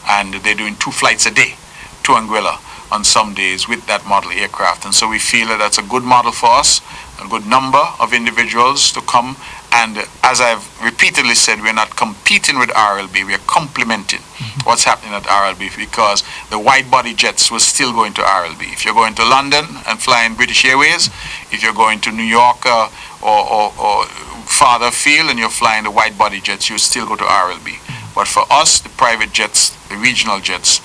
and they're doing 2 flights a day to Anguilla on some days with that model aircraft. And so we feel that that's a good model for us, a good number of individuals to come. And as I've repeatedly said, we're not competing with RLB, we are complementing what's happening at RLB, because the wide-body jets will still go into RLB. If you're going to London and flying British Airways, if you're going to New York or farther afield and you're flying the wide-body jets, you still go to RLB. But for us, the private jets, the regional jets,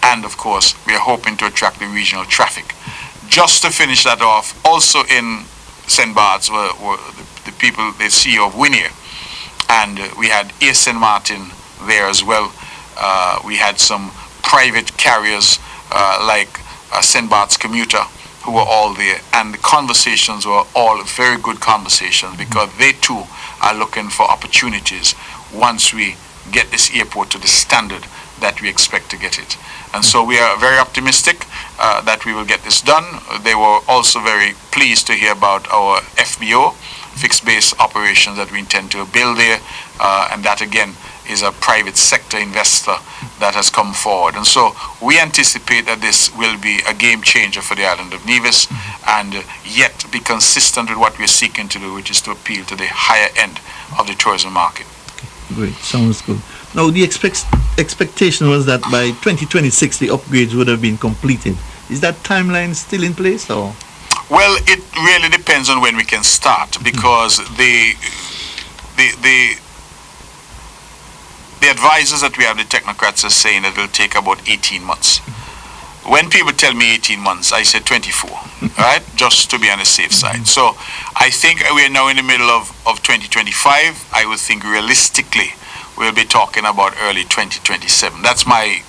and of course, we are hoping to attract the regional traffic. Just to finish that off, also in St. Bart's were the people, the CEO of Winair, and we had Air St. Martin there as well. We had some private carriers like St. Bart's Commuter, who were all there, and the conversations were all very good conversations, because they too are looking for opportunities once we get this airport to the standard that we expect to get it. And so we are very optimistic that we will get this done. They were also very pleased to hear about our FBO, fixed base operations, that we intend to build there, and that again is a private sector investor that has come forward. And so we anticipate that this will be a game changer for the island of Nevis, and yet be consistent with what we're seeking to do, which is to appeal to the higher end of the tourism market. Great, sounds good. Now, the expectation was that by 2026 the upgrades would have been completed. Is that timeline still in place, or? Well, it really depends on when we can start, because the advisors that we have, the technocrats, are saying that it will take about 18 months. When people tell me 18 months, I say 24, right? Just to be on the safe side. So I think we are now in the middle of 2025. I would think realistically we'll be talking about early 2027. That's my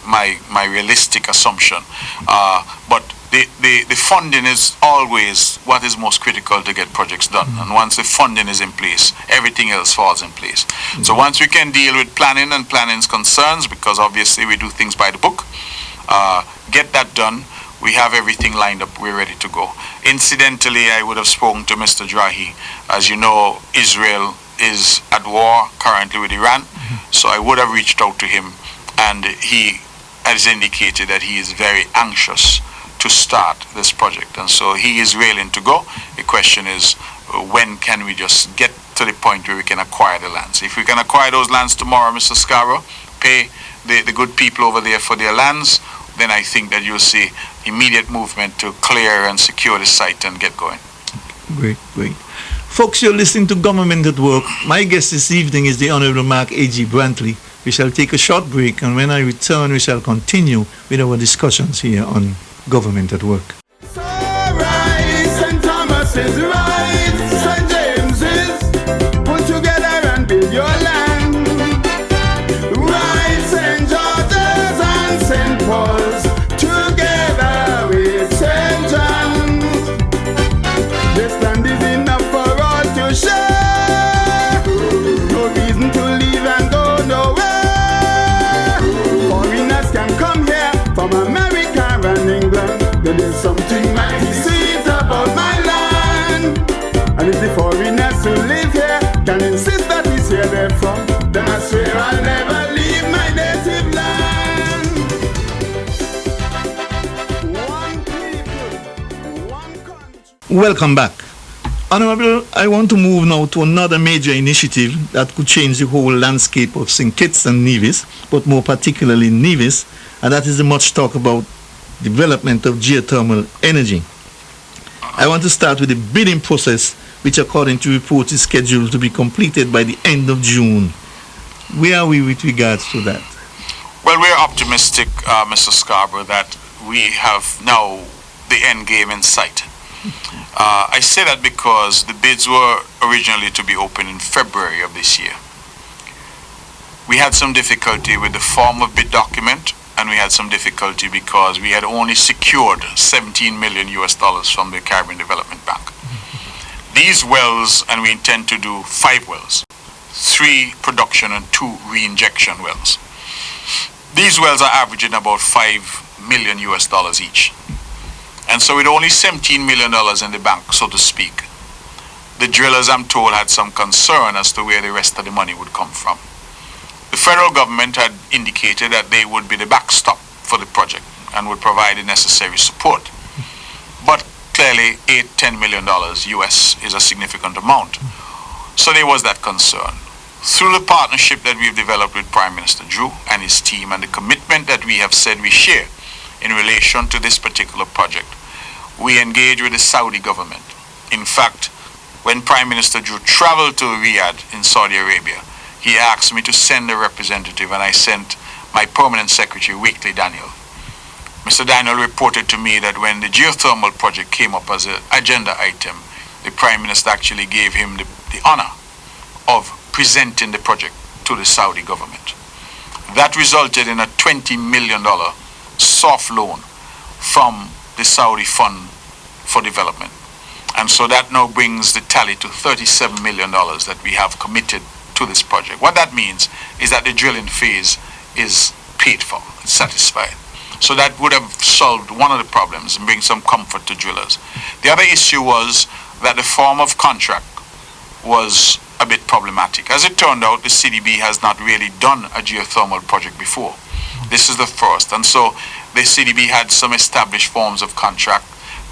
realistic assumption. But the funding is always what is most critical to get projects done. And once the funding is in place, everything else falls in place. So once we can deal with planning and planning's concerns, because obviously we do things by the book, get that done, we have everything lined up, we're ready to go. Incidentally, I would have spoken to Mr. Drahi. As you know, Israel is at war currently with Iran, so I would have reached out to him, and he has indicated that he is very anxious to start this project, and so he is willing to go. The question is, when can we just get to the point where we can acquire the lands? If we can acquire those lands tomorrow, Mr. Scarborough, pay the good people over there for their lands, then I think that you'll see immediate movement to clear and secure the site and get going. Great, great. Folks, you're listening to Government at Work. My guest this evening is the Honorable Mark A.G. Brantley. We shall take a short break, and when I return, we shall continue with our discussions here on Government at Work. So right, St. Thomas is right, St. James is put together and build crazy foreigners who live here can insist that he's here therefore, then I swear I'll never leave my native land. One people, one country. Welcome back. Honorable, I want to move now to another major initiative that could change the whole landscape of St. Kitts and Nevis, but more particularly Nevis, and that is the much talk about development of geothermal energy. I want to start with the bidding process, which according to reports is scheduled to be completed by the end of June. Where are we with regards to that? Well, we're optimistic, Mr. Scarborough, that we have now the end game in sight. I say that because the bids were originally to be open in February of this year. We had some difficulty with the form of bid document, and we had some difficulty because we had only secured $17 million from the Caribbean Development Bank. These wells, and we intend to do 5 wells, 3 production and 2 re-injection wells. These wells are averaging about $5 million each. And so with only $17 million in the bank, so to speak, the drillers, I'm told, had some concern as to where the rest of the money would come from. The federal government had indicated that they would be the backstop for the project and would provide the necessary support. But clearly, $10 million US is a significant amount. So there was that concern. Through the partnership that we've developed with Prime Minister Drew and his team and the commitment that we have said we share in relation to this particular project, we engage with the Saudi government. In fact, when Prime Minister Drew traveled to Riyadh in Saudi Arabia, he asked me to send a representative, and I sent my permanent secretary, Wakely Daniel. Mr. Daniel reported to me that when the geothermal project came up as an agenda item, the Prime Minister actually gave him the honor of presenting the project to the Saudi government. That resulted in a $20 million soft loan from the Saudi Fund for Development. And so that now brings the tally to $37 million that we have committed to this project. What that means is that the drilling phase is paid for, satisfied. So that would have solved one of the problems and bring some comfort to drillers. The other issue was that the form of contract was a bit problematic. As it turned out, the CDB has not really done a geothermal project before. This is the first. And so the CDB had some established forms of contract.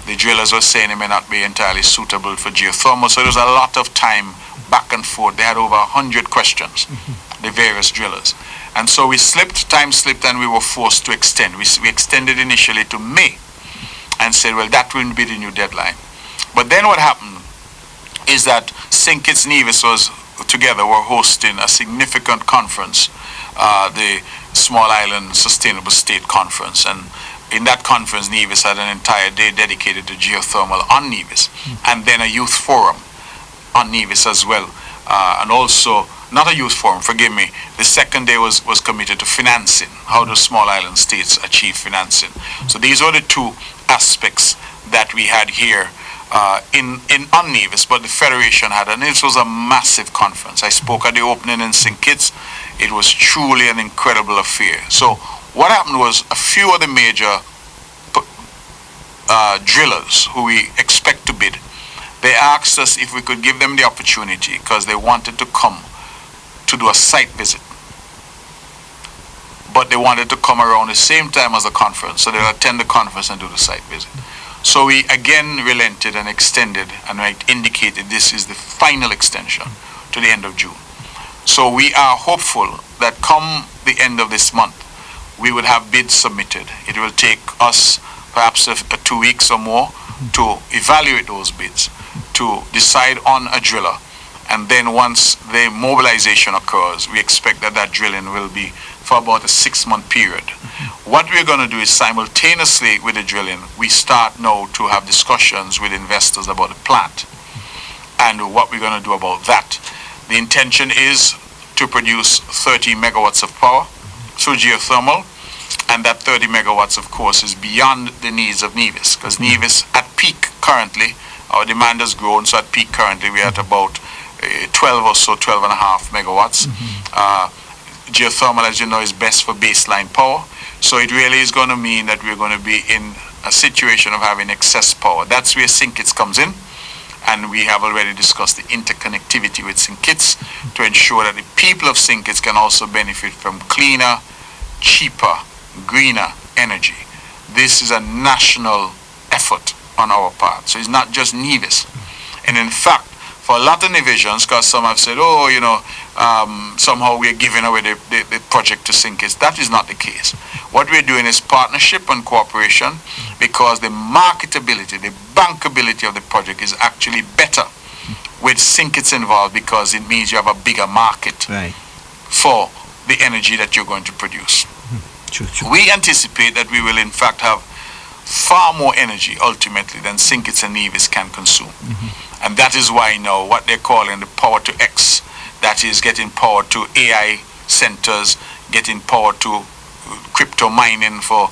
The drillers were saying it may not be entirely suitable for geothermal. So there was a lot of time back and forth. They had over 100 questions, the various drillers. And so time slipped, and we were forced to extend. We extended initially to May and said, well, that wouldn't be the new deadline. But then what happened is that St. Kitts Nevis were hosting a significant conference, the Small Island Sustainable State Conference. And in that conference, Nevis had an entire day dedicated to geothermal on Nevis, and then a youth forum on Nevis as well. And also, not a youth forum, forgive me, the second day was committed to financing. How do small island states achieve financing? So these are the 2 aspects that we had here on Nevis, but the Federation had, and this was a massive conference. I spoke at the opening in St. Kitts. It was truly an incredible affair. So what happened was a few of the major drillers who we expect to bid, they asked us if we could give them the opportunity because they wanted to come to do a site visit. But they wanted to come around the same time as the conference, so they'll attend the conference and do the site visit. So we again relented and extended, and I indicated this is the final extension to the end of June. So we are hopeful that come the end of this month, we would have bids submitted. It will take us perhaps 2 weeks or more to evaluate those bids, to decide on a driller. And then once the mobilization occurs, we expect that drilling will be for about a 6-month period. What we're going to do is simultaneously with the drilling, we start now to have discussions with investors about the plant and what we're going to do about that. The intention is to produce 30 megawatts of power through geothermal, and that 30 megawatts, of course, is beyond the needs of Nevis, because Nevis at peak currently, our demand has grown, so at peak currently we're at about 12 or so, 12 and a half megawatts. Geothermal, as you know, is best for baseline power. So it really is going to mean that we're going to be in a situation of having excess power. That's where St. Kitts comes in. And we have already discussed the interconnectivity with St. Kitts to ensure that the people of St. Kitts can also benefit from cleaner, cheaper, greener energy. This is a national effort on our part. So it's not just Nevis. And in fact, for a lot of Nevisians, because some have said, oh, somehow we're giving away the project to St. Kitts. That is not the case. What we're doing is partnership and cooperation, because the marketability, the bankability of the project is actually better with St. Kitts involved, because it means you have a bigger market for the energy that you're going to produce. True. We anticipate that we will in fact have far more energy ultimately than St. Kitts and Nevis can consume. And that is why now what they're calling the power to X, that is getting power to AI centers, getting power to crypto mining for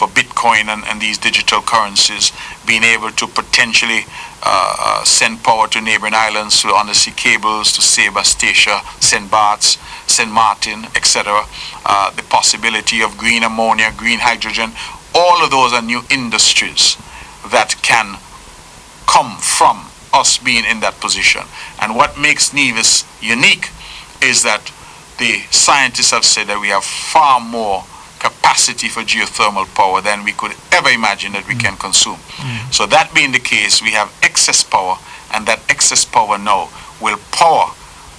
Bitcoin and these digital currencies, being able to potentially send power to neighboring islands through undersea cables to Sebastacia, St. Bart's, St. Martin, etc. The possibility of green ammonia, green hydrogen, all of those are new industries that can come from us being in that position. And what makes Nevis unique is that the scientists have said that we have far more capacity for geothermal power than we could ever imagine that we can consume. So that being the case, we have excess power, and that excess power now will power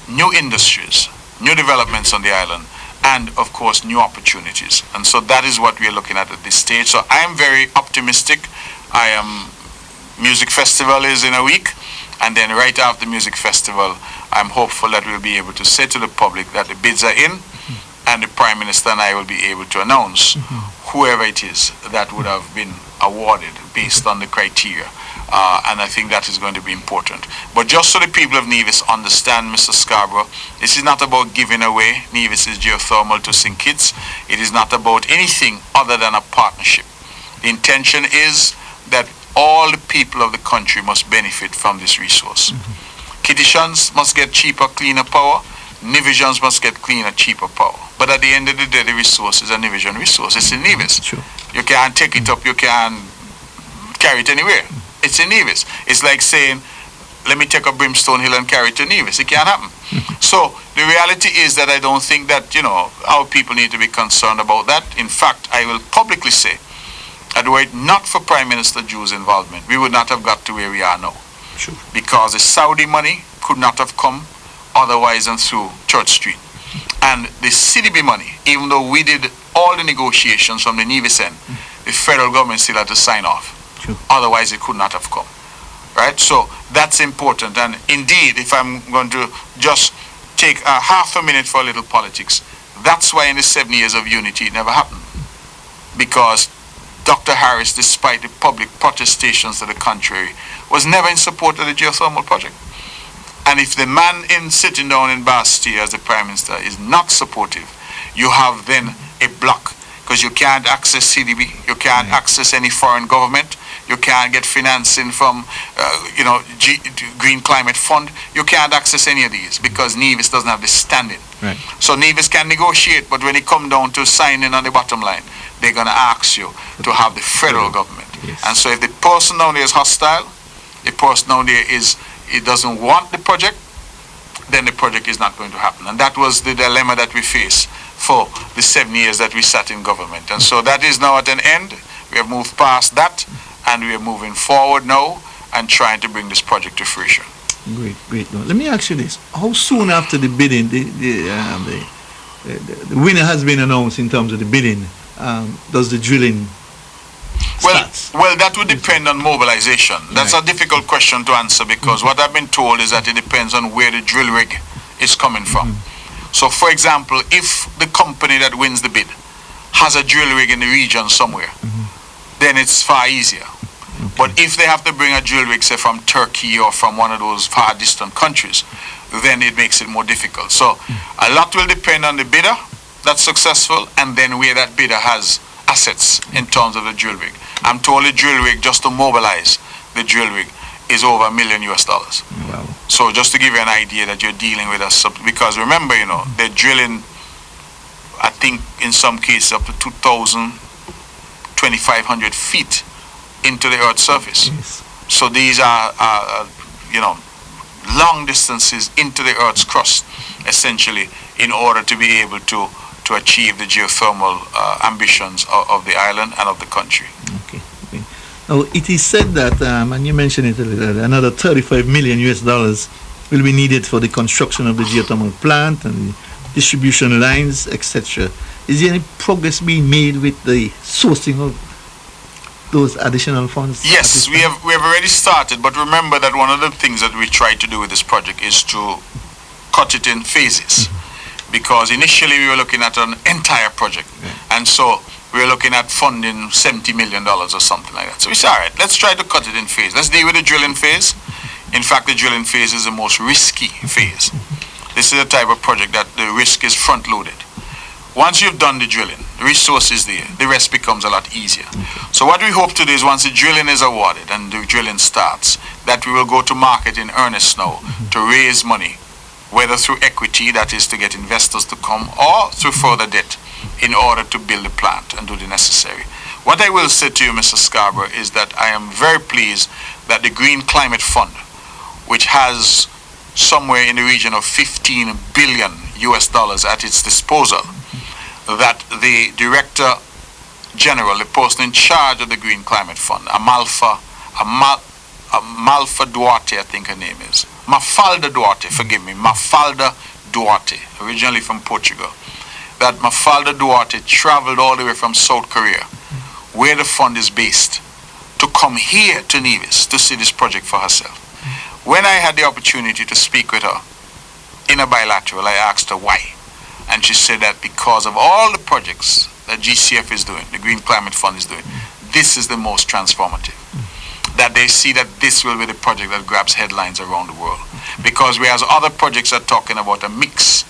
new industries, new developments on the island, and of course new opportunities. And so that is what we are looking at this stage. So I am very optimistic. Music festival is in a week, and then right after the music festival, I'm hopeful that we'll be able to say to the public that the bids are in, and the Prime Minister and I will be able to announce whoever it is that would have been awarded based on the criteria. And I think that is going to be important. But just so the people of Nevis understand, Mr. Scarborough, this is not about giving away Nevis's geothermal to St. Kitts. It is not about anything other than a partnership. The intention is that all the people of the country must benefit from this resource. Kittitians must get cheaper, cleaner power. Nevisians must get cleaner, cheaper power. But at the end of the day, the resource is a Nevisian resource. It's in Nevis. Sure. You can't take it up, you can't carry it anywhere. It's in Nevis. It's like saying, let me take a Brimstone Hill and carry it to Nevis. It can't happen. So the reality is that I don't think that, our people need to be concerned about that. In fact, I will publicly say, that were it not for Prime Minister Ju's involvement, we would not have got to where we are now. Sure. Because the Saudi money could not have come otherwise than through Church Street. And the CDB money, even though we did all the negotiations from the Nevis end, the federal government still had to sign off. Sure. Otherwise it could not have come. Right? So that's important. And indeed, if I'm going to just take a half a minute for a little politics, that's why in the 7 years of unity it never happened. Because Dr. Harris, despite the public protestations to the contrary, was never in support of the geothermal project. And if the man sitting down in Bastille as the Prime Minister is not supportive, you have then a block, because you can't access CDB, you can't access any foreign government, you can't get financing from, Green Climate Fund, you can't access any of these because Nevis doesn't have the standing. Right. So Nevis can negotiate, but when it come down to signing on the bottom line, they're going to ask you to have the federal government. Yes. And so if the person down there is hostile, the person down there it doesn't want the project, then the project is not going to happen. And that was the dilemma that we faced for the 7 years that we sat in government. And so that is now at an end. We have moved past that, and we are moving forward now and trying to bring this project to fruition. Great. Now, let me ask you this. How soon after the bidding, the winner has been announced in terms of the bidding, does the drilling start? Well, that would depend on mobilization. That's a difficult question to answer, because what I've been told is that it depends on where the drill rig is coming from. So, for example, if the company that wins the bid has a drill rig in the region somewhere, then it's far easier. But if they have to bring a drill rig, say, from Turkey or from one of those far distant countries, then it makes it more difficult. So a lot will depend on the bidder that's successful, and then where that bidder has assets in terms of the drill rig. I'm told the drill rig, just to mobilize the drill rig, is over $1 million. Wow. So just to give you an idea that you're dealing with because remember, they're drilling, I think in some cases up to 2,000, 2,500 feet into the Earth's surface. Yes. So these are long distances into the Earth's crust, essentially, in order to be able to achieve the geothermal ambitions of the island and of the country. Okay. Now, it is said that, and you mentioned it a little, another 35 million US dollars will be needed for the construction of the geothermal plant and the distribution lines, etc. Is there any progress being made with the sourcing of those additional funds? Yes, we have already started, but remember that one of the things that we try to do with this project is to cut it in phases. Because initially we were looking at an entire project, and so we were looking at funding $70 million or something like that. So we said, all right, let's try to cut it in phases. Let's deal with the drilling phase. In fact, the drilling phase is the most risky phase. This is a type of project that the risk is front-loaded. Once you've done the drilling, the resource is there, the rest becomes a lot easier. So what we hope to do is once the drilling is awarded and the drilling starts, that we will go to market in earnest now to raise money, whether through equity, that is to get investors to come, or through further debt in order to build the plant and do the necessary. What I will say to you, Mr. Scarborough, is that I am very pleased that the Green Climate Fund, which has somewhere in the region of 15 billion US dollars at its disposal, that the Director General, the person in charge of the Green Climate Fund, Amalfa Duarte, I think her name is. Mafalda Duarte, forgive me, Mafalda Duarte, originally from Portugal. That Mafalda Duarte traveled all the way from South Korea, where the fund is based, to come here to Nevis to see this project for herself. When I had the opportunity to speak with her in a bilateral, I asked her why. And she said that because of all the projects that GCF is doing, the Green Climate Fund is doing, this is the most transformative. That they see that this will be the project that grabs headlines around the world. Because whereas other projects are talking about a mix,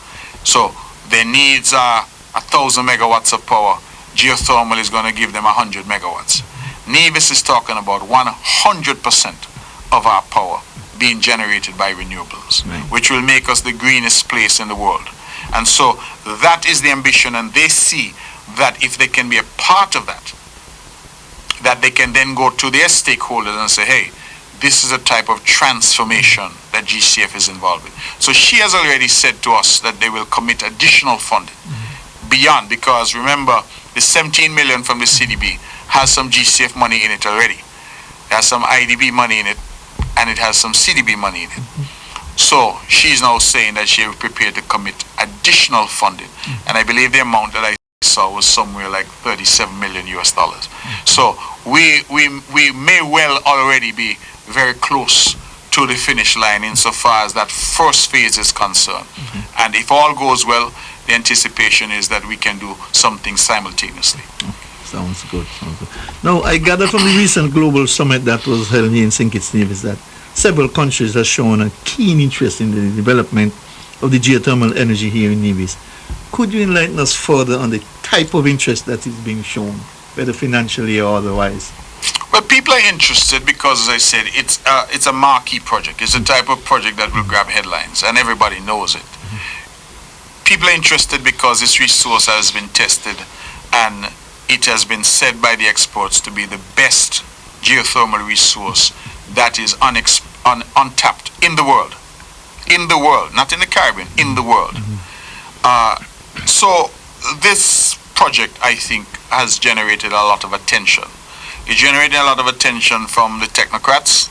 so their needs are 1,000 megawatts of power, geothermal is going to give them 100 megawatts. Nevis is talking about 100% of our power being generated by renewables, which will make us the greenest place in the world. And so that is the ambition, and they see that if they can be a part of that, that they can then go to their stakeholders and say, hey, this is a type of transformation that GCF is involved with. So she has already said to us that they will commit additional funding beyond, because remember, the 17 million from the CDB has some GCF money in it already. It has some IDB money in it, and it has some CDB money in it. So she's now saying that she will prepare to commit additional funding. And I believe the amount that I saw was somewhere like 37 million US dollars. So we may well already be very close to the finish line insofar as that first phase is concerned. And if all goes well, the anticipation is that we can do something simultaneously. Sounds good. Now, I gather from the recent global summit that was held here in St. Kitts Nevis that several countries have shown a keen interest in the development of the geothermal energy here in Nevis. Could you enlighten us further on the type of interest that is being shown, whether financially or otherwise? Well, people are interested because, as I said, it's a marquee project. It's a type of project that will grab headlines, and everybody knows it. People are interested because this resource has been tested, and it has been said by the experts to be the best geothermal resource that is untapped in the world. In the world, not in the Caribbean, in the world. So this project, I think, has generated a lot of attention. It's generating a lot of attention from the technocrats.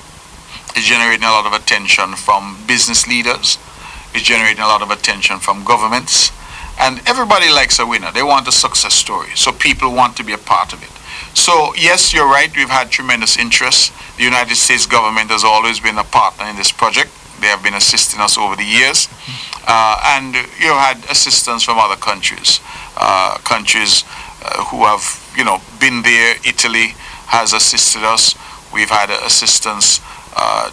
It's generating a lot of attention from business leaders. It's generating a lot of attention from governments. And everybody likes a winner. They want a success story. So people want to be a part of it. So yes, you're right. We've had tremendous interest. The United States government has always been a partner in this project. They have been assisting us over the years. And you had assistance from other countries. Countries who have, been there. Italy has assisted us. We've had assistance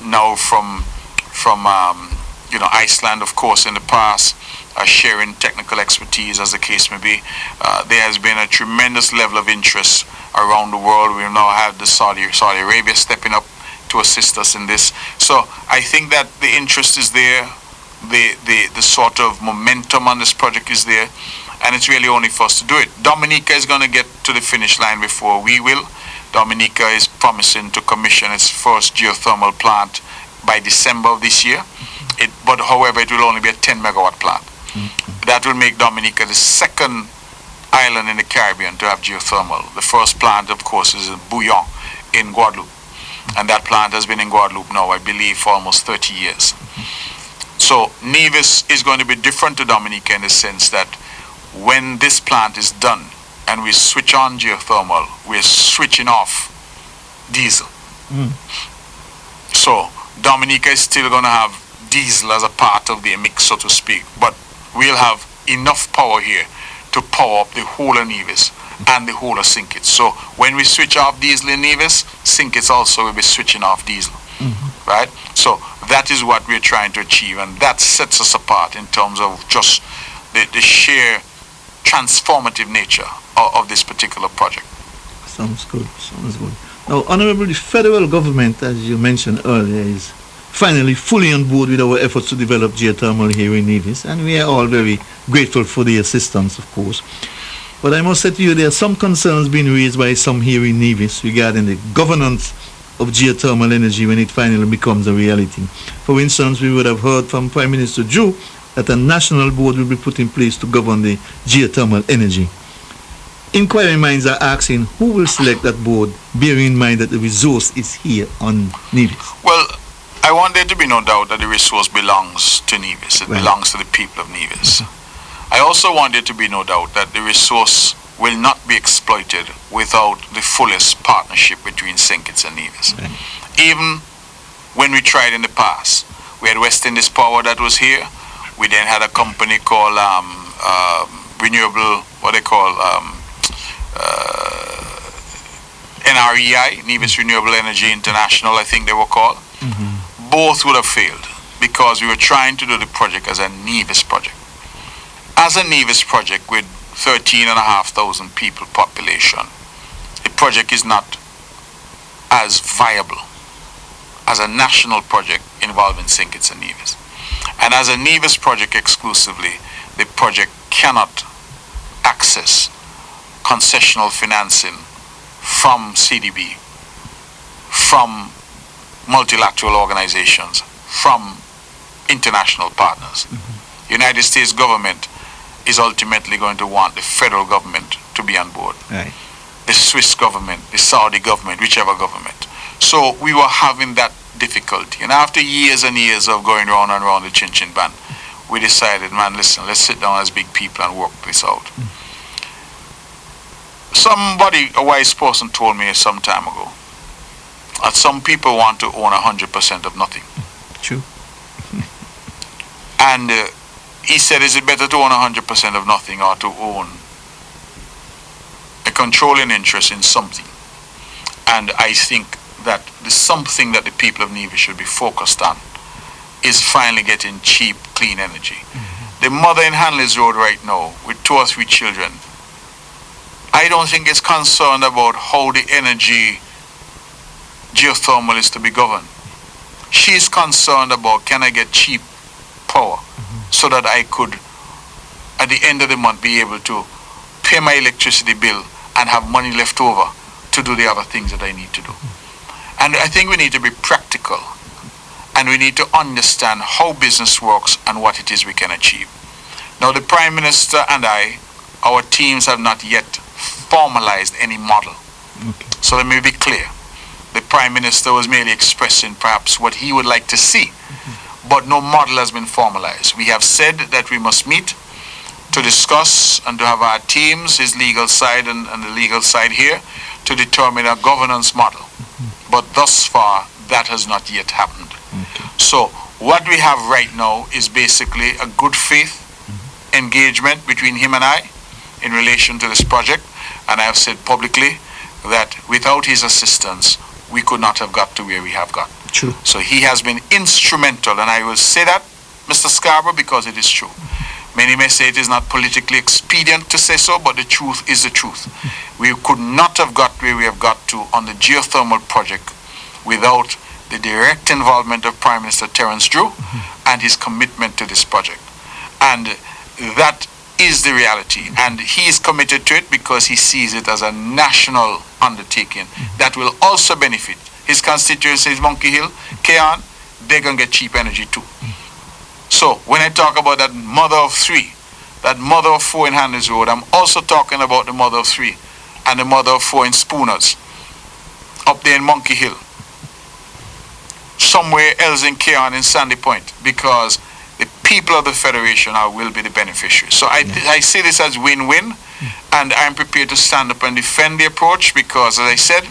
now from Iceland, of course, in the past, sharing technical expertise, as the case may be. There has been a tremendous level of interest around the world. We now have the Saudi Arabia stepping up to assist us in this. So I think that the interest is there, the sort of momentum on this project is there, and it's really only for us to do it. Dominica is going to get to the finish line before we will. Dominica is promising to commission its first geothermal plant by December of this year. But however, it will only be a 10 megawatt plant. That will make Dominica the second island in the Caribbean to have geothermal. The first plant, of course, is in Bouillon in Guadeloupe. And that plant has been in Guadeloupe now, I believe, for almost 30 years. So Nevis is going to be different to Dominica in the sense that when this plant is done and we switch on geothermal, we're switching off diesel. So Dominica is still going to have diesel as a part of the mix, so to speak, but we'll have enough power here to power up the whole of Nevis and the whole of St. Kitts. So when we switch off diesel in Nevis, St. Kitts also will be switching off diesel, right? So that is what we're trying to achieve, and that sets us apart in terms of just the sheer transformative nature of this particular project. Sounds good. Now, Honorable, the federal government, as you mentioned earlier, is finally fully on board with our efforts to develop geothermal here in Nevis, and we are all very grateful for the assistance, of course. But I must say to you, there are some concerns being raised by some here in Nevis regarding the governance of geothermal energy when it finally becomes a reality. For instance, we would have heard from Prime Minister Drew that a national board will be put in place to govern the geothermal energy. Inquiry minds are asking who will select that board, bearing in mind that the resource is here on Nevis. Well, I want there to be no doubt that the resource belongs to Nevis. It belongs to the people of Nevis. I also want there to be no doubt that the resource will not be exploited without the fullest partnership between St. Kitts and Nevis. Even when we tried in the past, we had West Indies Power that was here. We then had a company called Renewable, NREI, Nevis Renewable Energy International, I think they were called. Both would have failed because we were trying to do the project as a Nevis project. As a Nevis project with 13,500 people population, the project is not as viable as a national project involving St. Kitts and Nevis. And as a Nevis project exclusively, the project cannot access concessional financing from CDB, from multilateral organizations, from international partners. United States government is ultimately going to want the federal government to be on board. The Swiss government, the Saudi government, whichever government. So we were having that difficulty. And after years and years of going round and round the chin-chin band, we decided, man, listen, let's sit down as big people and work this out. Somebody, a wise person, told me some time ago that some people want to own 100% of nothing. True. And he said, is it better to own 100% of nothing or to own a controlling interest in something? And I think that the something that the people of Nevis should be focused on is finally getting cheap, clean energy. The mother in Hanley's Road right now with 2 or 3 children, I don't think is concerned about how the energy geothermal is to be governed. She's concerned about, can I get cheap power so that I could, at the end of the month, be able to pay my electricity bill and have money left over to do the other things that I need to do. And I think we need to be practical, and we need to understand how business works and what it is we can achieve. Now, the Prime Minister and I, our teams have not yet formalized any model. So let me be clear. The Prime Minister was merely expressing perhaps what he would like to see, but no model has been formalized. We have said that we must meet to discuss and to have our teams, his legal side and the legal side here, to determine a governance model. But thus far, that has not yet happened. So what we have right now is basically a good faith engagement between him and I in relation to this project. And I have said publicly that without his assistance, we could not have got to where we have got. True. So he has been instrumental, and I will say that, Mr. Scarborough, because it is true. Many may say it is not politically expedient to say so, but the truth is the truth. We could not have got where we have got to on the geothermal project without the direct involvement of Prime Minister Terence Drew and his commitment to this project. And that is the reality, and he is committed to it because he sees it as a national undertaking that will also benefit his constituencies, Monkey Hill, Keon, they're going to get cheap energy too. So when I talk about that mother of three, that mother of four in Handley's Road, I'm also talking about the mother of three and the mother of four in Spooners, up there in Monkey Hill, somewhere else in Keon in Sandy Point, because the people of the Federation will be the beneficiaries. So I see this as win-win, and I'm prepared to stand up and defend the approach, because, as I said,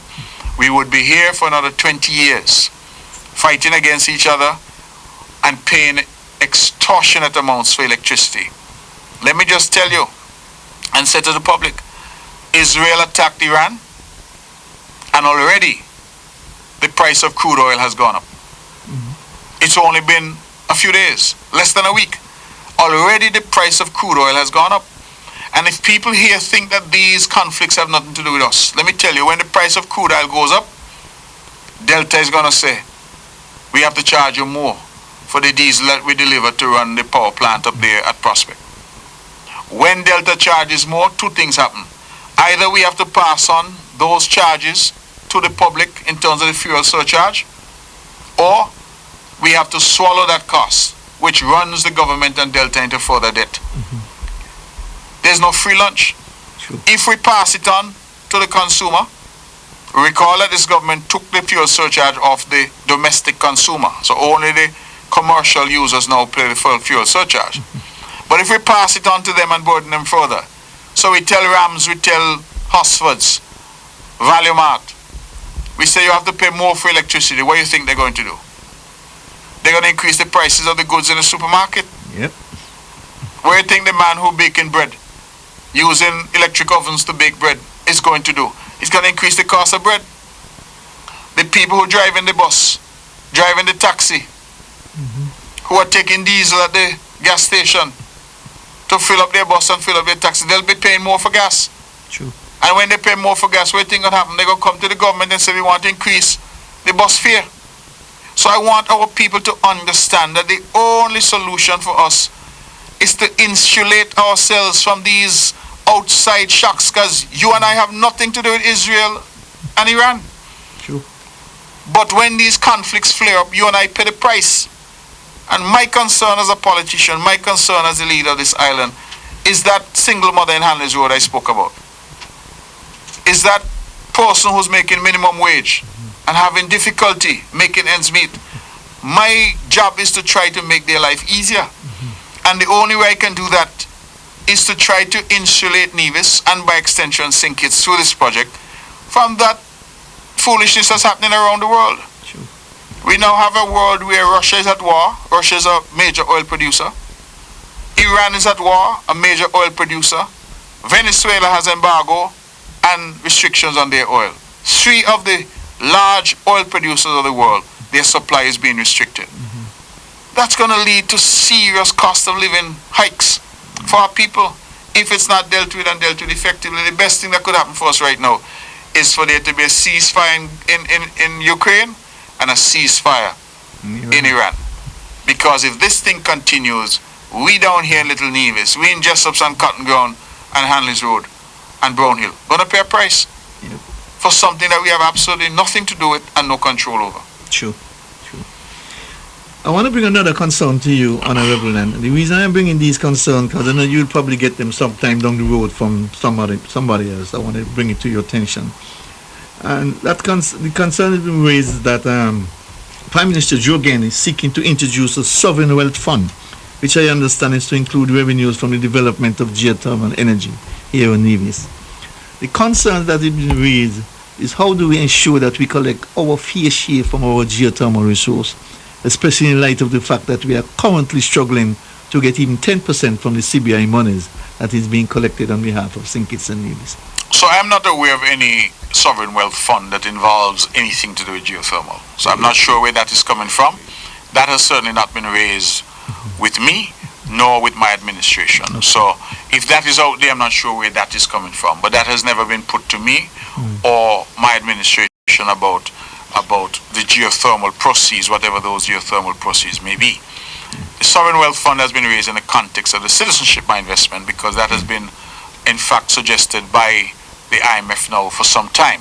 we would be here for another 20 years, fighting against each other and paying extortionate amounts for electricity. Let me just tell you and say to the public, Israel attacked Iran, and already the price of crude oil has gone up. It's only been a few days, less than a week. Already the price of crude oil has gone up. And if people here think that these conflicts have nothing to do with us, let me tell you, when the price of crude oil goes up, Delta is going to say, we have to charge you more for the diesel that we deliver to run the power plant up there at Prospect. When Delta charges more, two things happen. Either we have to pass on those charges to the public in terms of the fuel surcharge, or we have to swallow that cost, which runs the government and Delta into further debt. There's no free lunch. True. If we pass it on to the consumer, recall that this government took the fuel surcharge off the domestic consumer, so only the commercial users now pay the full fuel surcharge. But if we pass it on to them and burden them further, so we tell Rams, we tell Hosfords, Valuemart, we say you have to pay more for electricity, what do you think they're going to do? They're going to increase the prices of the goods in the supermarket. Yep. What do you think the man who baking bread, using electric ovens to bake bread, is going to do? He's going to increase the cost of bread. The people who drive in the bus, driving the taxi, who are taking diesel at the gas station to fill up their bus and fill up their taxi, they'll be paying more for gas. True. And when they pay more for gas, what do you think will happen? They're going to come to the government and say, we want to increase the bus fare. So I want our people to understand that the only solution for us is to insulate ourselves from these outside shocks, because you and I have nothing to do with Israel and Iran. True. But when these conflicts flare up, you and I pay the price. And my concern as a politician, my concern as the leader of this island, is that single mother in Handley's Road I spoke about. Is that person who's making minimum wage and having difficulty making ends meet. My job is to try to make their life easier. And the only way I can do that is to try to insulate Nevis, and by extension St. Kitts, through this project, from that foolishness that's happening around the world. Sure. We now have a world where Russia is at war. Russia is a major oil producer. Iran is at war, a major oil producer. Venezuela has embargo and restrictions on their oil. Three of the large oil producers of the world, their supply is being restricted. That's going to lead to serious cost of living hikes for our people if it's not dealt with and dealt with effectively. The best thing that could happen for us right now is for there to be a ceasefire in Ukraine and a ceasefire in Iran. Because if this thing continues, we down here in Little Nevis, we in Jessop's and Cotton Ground and Handley's Road and Brownhill, going to pay a price for something that we have absolutely nothing to do with and no control over. True. I want to bring another concern to you, Honorable, and the reason I'm bringing these concerns, because I know you'll probably get them sometime down the road from somebody else. I want to bring it to your attention. And that the concern has been raised that Prime Minister Joe Gain is seeking to introduce a sovereign wealth fund, which I understand is to include revenues from the development of geothermal energy here in Nevis. The concern that has been raised is how do we ensure that we collect our fair share from our geothermal resource, especially in light of the fact that we are currently struggling to get even 10% from the CBI monies that is being collected on behalf of St. Kitts and Nevis. So I'm not aware of any sovereign wealth fund that involves anything to do with geothermal. So I'm not sure where that is coming from. That has certainly not been raised with me, nor with my administration. So if that is out there, I'm not sure where that is coming from. But that has never been put to me or my administration about the geothermal proceeds, whatever those geothermal proceeds may be. The Sovereign Wealth Fund has been raised in the context of the citizenship by investment, because that has been, in fact, suggested by the IMF now for some time.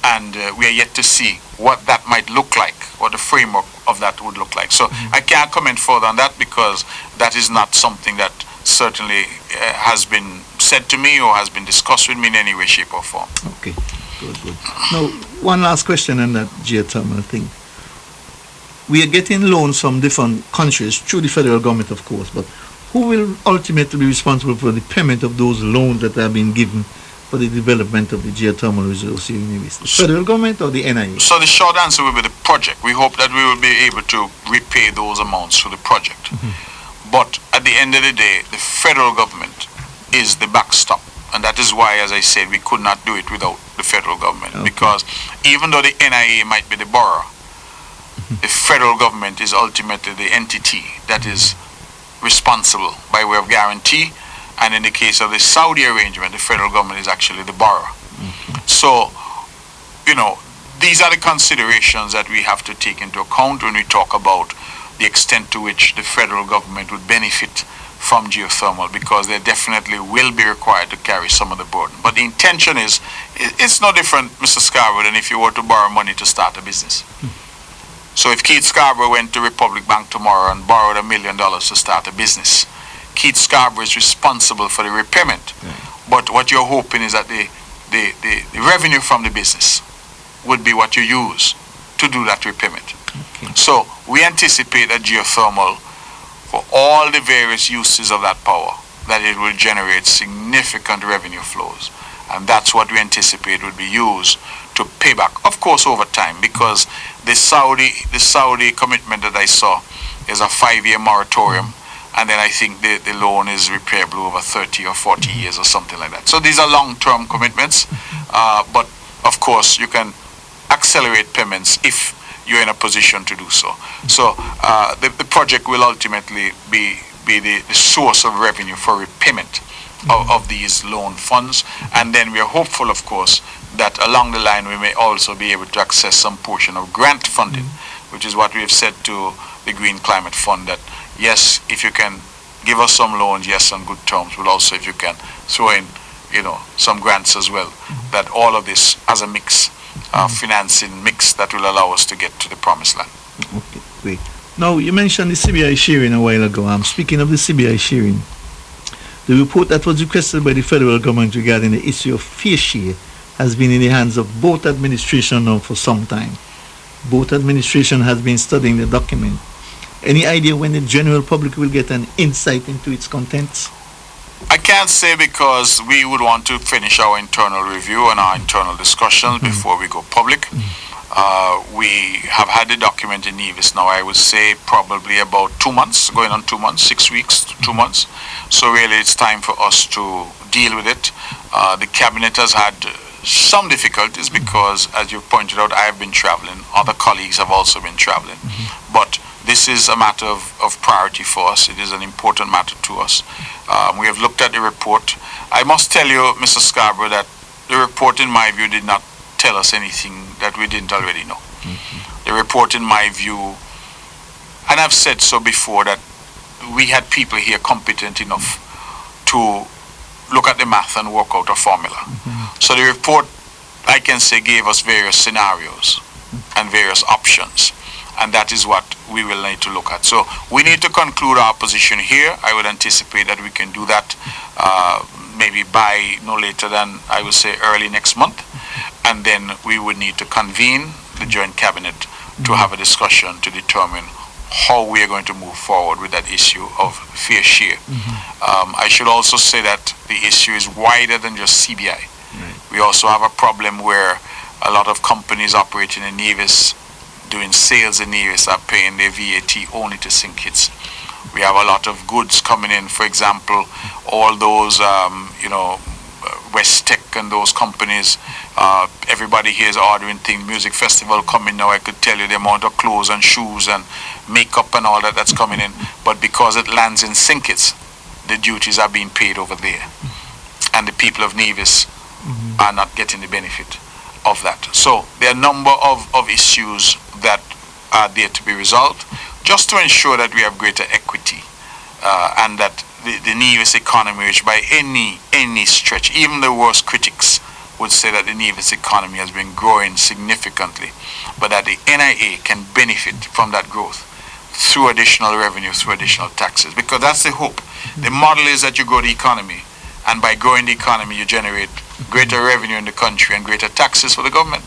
And we are yet to see what that might look like, what the framework of that would look like. So I can't comment further on that because that is not something that certainly has been said to me or has been discussed with me in any way, shape or form. Okay, good. Now, one last question on that geothermal thing. We are getting loans from different countries through the federal government, of course, but who will ultimately be responsible for the payment of those loans that have been given for the development of the geothermal resource here in Nevis? The federal government or the NIA? So the short answer will be the project. We hope that we will be able to repay those amounts through the project. But at the end of the day, the federal government is the backstop. And that is why, as I said, we could not do it without the federal government. Okay. Because even though the NIA might be the borrower, the federal government is ultimately the entity that is responsible by way of guarantee. And in the case of the Saudi arrangement, the federal government is actually the borrower. So, these are the considerations that we have to take into account when we talk about the extent to which the federal government would benefit from geothermal, because they definitely will be required to carry some of the burden. But the intention is, it's no different, Mr. Scarborough, than if you were to borrow money to start a business. So if Keith Scarborough went to Republic Bank tomorrow and borrowed $1 million to start a business, Keith Scarborough is responsible for the repayment. But what you're hoping is that the revenue from the business would be what you use to do that repayment. So we anticipate that geothermal, for all the various uses of that power, that it will generate significant revenue flows. And that's what we anticipate would be used to pay back, of course, over time, because the Saudi commitment that I saw is a 5-year moratorium, and then I think the loan is repayable over 30 or 40 years or something like that. So these are long-term commitments, but of course you can accelerate payments if you're in a position to do so. So the project will ultimately be the source of revenue for repayment of these loan funds, and then we are hopeful, of course, that along the line we may also be able to access some portion of grant funding, which is what we have said to the Green Climate Fund, that yes, if you can give us some loans, yes, on good terms, but also if you can throw in, some grants as well, that all of this as a mix, financing mix that will allow us to get to the promised land. Okay, great. Now, you mentioned the CBI sharing a while ago. Speaking of the CBI sharing, the report that was requested by the federal government regarding the issue of fair share has been in the hands of both administrations now for some time. Both administration has been studying the document. Any idea when the general public will get an insight into its contents? I can't say, because we would want to finish our internal review and our internal discussions before we go public. We have had the document in Nevis now, I would say probably about 2 months, going on 2 months, 6 weeks, 2 months. So really it's time for us to deal with it. The cabinet has had some difficulties because, as you pointed out, I have been traveling. Other colleagues have also been traveling. But this is a matter of priority for us. It is an important matter to us. We have looked at the report. I must tell you, Mr. Scarborough, that the report, in my view, did not tell us anything that we didn't already know. The report, in my view, and I've said so before, that we had people here competent enough to look at the math and work out a formula. So the report, I can say, gave us various scenarios and various options, and that is what we will need to look at. So we need to conclude our position here. I would anticipate that we can do that maybe by no later than, I would say, early next month, and then we would need to convene the joint cabinet to have a discussion to determine how we are going to move forward with that issue of fair share. I should also say that the issue is wider than just CBI. We also have a problem where a lot of companies operating in Nevis, doing sales in Nevis, are paying their VAT only to sink kids. We have a lot of goods coming in, for example, all those, West Tech and those companies, everybody here is ordering things. Music festival coming now, I could tell you the amount of clothes and shoes and makeup and all that's coming in. But because it lands in Sinkits, the duties are being paid over there. And the people of Nevis are not getting the benefit of that. So there are a number of issues that are there to be resolved, just to ensure that we have greater equity and that the Nevis economy, which by any stretch, even the worst critics would say that the Nevis economy has been growing significantly, but that the NIA can benefit from that growth through additional revenue, through additional taxes, because that's the hope. The model is that you grow the economy, and by growing the economy, you generate greater revenue in the country and greater taxes for the government,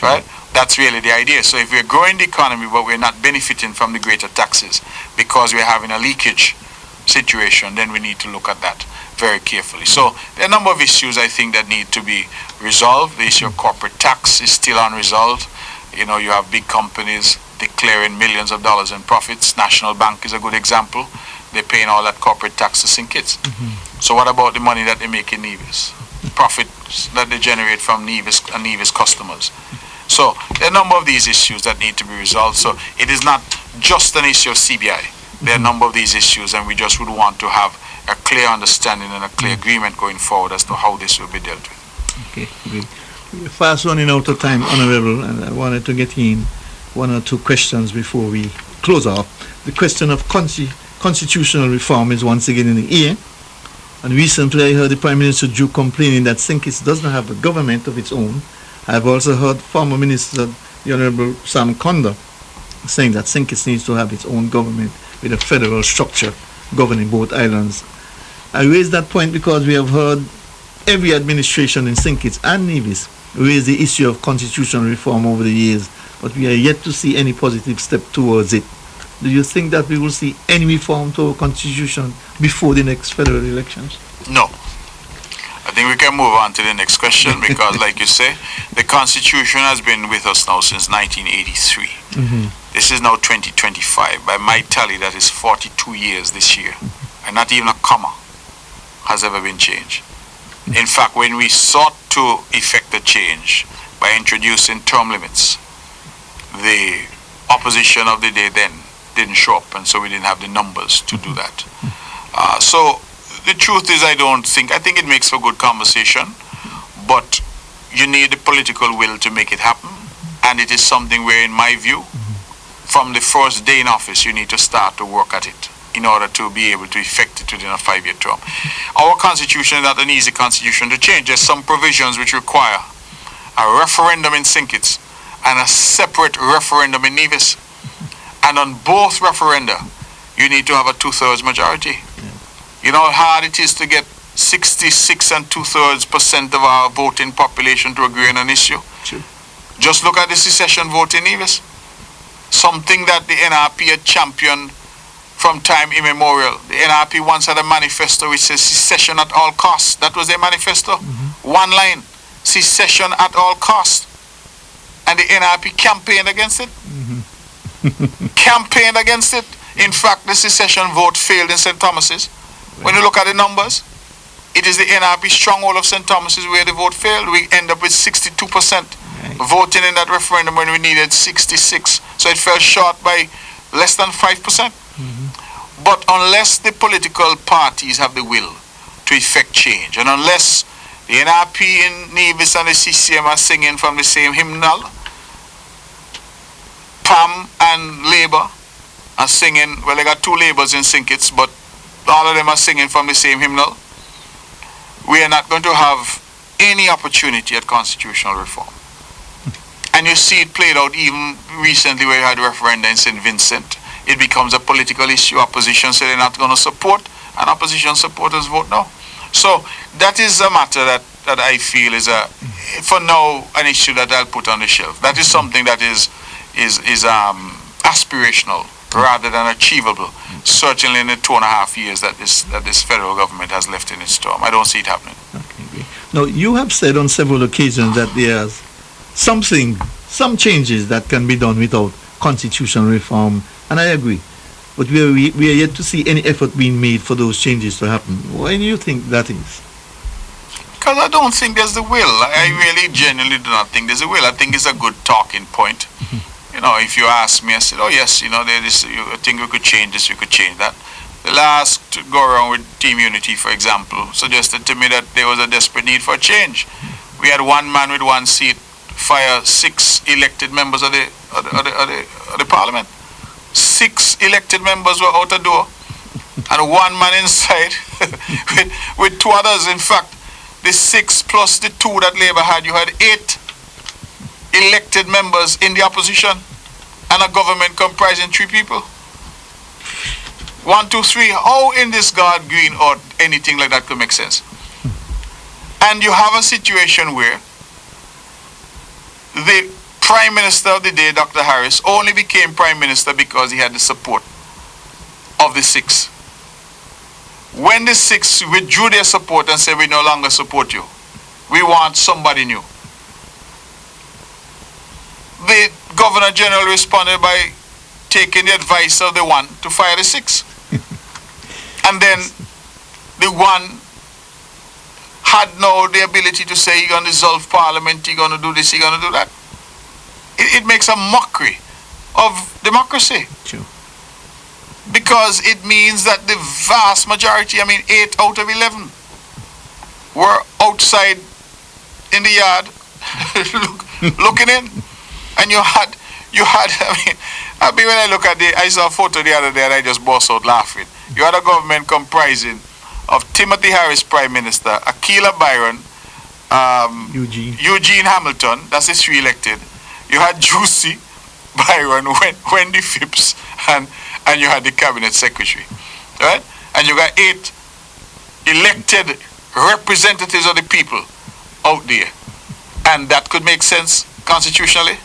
right? That's really the idea. So if we're growing the economy, but we're not benefiting from the greater taxes because we're having a leakage situation, then we need to look at that very carefully. So there are a number of issues I think that need to be resolved. The issue of corporate tax is still unresolved. You know, you have big companies declaring millions of dollars in profits. National Bank is a good example. They're paying all that corporate tax to St. Kitts. So what about the money that they make in Nevis? Profits that they generate from Nevis and Nevis customers. So there are a number of these issues that need to be resolved. So it is not just an issue of CBI. There are a number of these issues, and we just would want to have a clear understanding and a clear agreement going forward as to how this will be dealt with. Okay, good. We're fast running out of time, Honorable, and I wanted to get in one or two questions before we close off. The question of constitutional reform is once again in the air. And recently I heard the Prime Minister Drew complaining that St. Kitts doesn't have a government of its own. I've also heard former Minister, the Honorable Sam Conda, saying that St. Kitts needs to have its own government with a federal structure governing both islands. I raise that point because we have heard every administration in St. Kitts and Nevis raise the issue of constitutional reform over the years, but we are yet to see any positive step towards it. Do you think that we will see any reform to our constitution before the next federal elections? No. I think we can move on to the next question because, like you say, the Constitution has been with us now since 1983. This is now 2025. By my tally, that is 42 years this year. And not even a comma has ever been changed. In fact, when we sought to effect a change by introducing term limits, the opposition of the day then didn't show up, and so we didn't have the numbers to do that. So the truth is, I think it makes for good conversation, but you need the political will to make it happen, and it is something where, in my view, from the first day in office, you need to start to work at it in order to be able to effect it within a 5-year term. Our constitution is not an easy constitution to change. There's some provisions which require a referendum in St. Kitts and a separate referendum in Nevis. And on both referenda, you need to have a 2/3 majority. You know how hard it is to get 66 2/3% of our voting population to agree on an issue? Sure. Just look at the secession vote in Nevis. Something that the NRP had championed from time immemorial. The NRP once had a manifesto which says secession at all costs. That was their manifesto. One line, secession at all costs. And the NRP campaigned against it. Campaigned against it. In fact, the secession vote failed in St. Thomas's. When you look at the numbers, it is the NRP stronghold of St. Thomas's where the vote failed. We end up with 62% voting in that referendum when we needed 66. So it fell short by less than 5%. But unless the political parties have the will to effect change, and unless the NRP in Nevis and the CCM are singing from the same hymnal, PAM and Labour are singing, well, they got two labels in St. Kitts, but all of them are singing from the same hymnal, we are not going to have any opportunity at constitutional reform. And you see it played out even recently where you had a referendum in St. Vincent. It becomes a political issue. Opposition say they're not going to support, and opposition supporters vote no. So that is a matter that I feel is for now, an issue that I'll put on the shelf. That is something that is aspirational rather than achievable. Certainly in the 2.5 years that this federal government has left in its term, I don't see it happening. Okay. Now, you have said on several occasions that there's some changes that can be done without constitutional reform, and I agree. But we are yet to see any effort being made for those changes to happen. Why do you think that is? Because I don't think there's the will. I really genuinely do not think there's a will. I think it's a good talking point. You know, if you ask me, I said, oh yes, you know, I think we could change this, we could change that. The last go around with Team Unity, for example, suggested to me that there was a desperate need for a change. We had one man with one seat fire 6 elected members of the parliament. 6 elected members were out the door, and one man inside with 2 others. In fact, the 6 plus the 2 that Labour had, you had 8 elected members in the opposition and a government comprising 3 people. 1, 2, 3. How in this God green or anything like that could make sense? And you have a situation where the Prime Minister of the day, Dr. Harris, only became Prime Minister because he had the support of the 6. When the 6 withdrew their support and said, we no longer support you, we want somebody new, the Governor General responded by taking the advice of the 1 to fire the 6. And then the 1 had no the ability to say, you're going to dissolve Parliament, you're going to do this, you're going to do that. It makes a mockery of democracy. True. Because it means that the vast majority, 8 out of 11, were outside in the yard looking in. And you had, when I look at I saw a photo the other day and I just burst out laughing. You had a government comprising of Timothy Harris, Prime Minister, Akila Byron, Eugene Hamilton, that's the 3 elected. You had Juicy Byron, Wendy Phipps, and you had the Cabinet Secretary. Right? And you got 8 elected representatives of the people out there. And that could make sense constitutionally.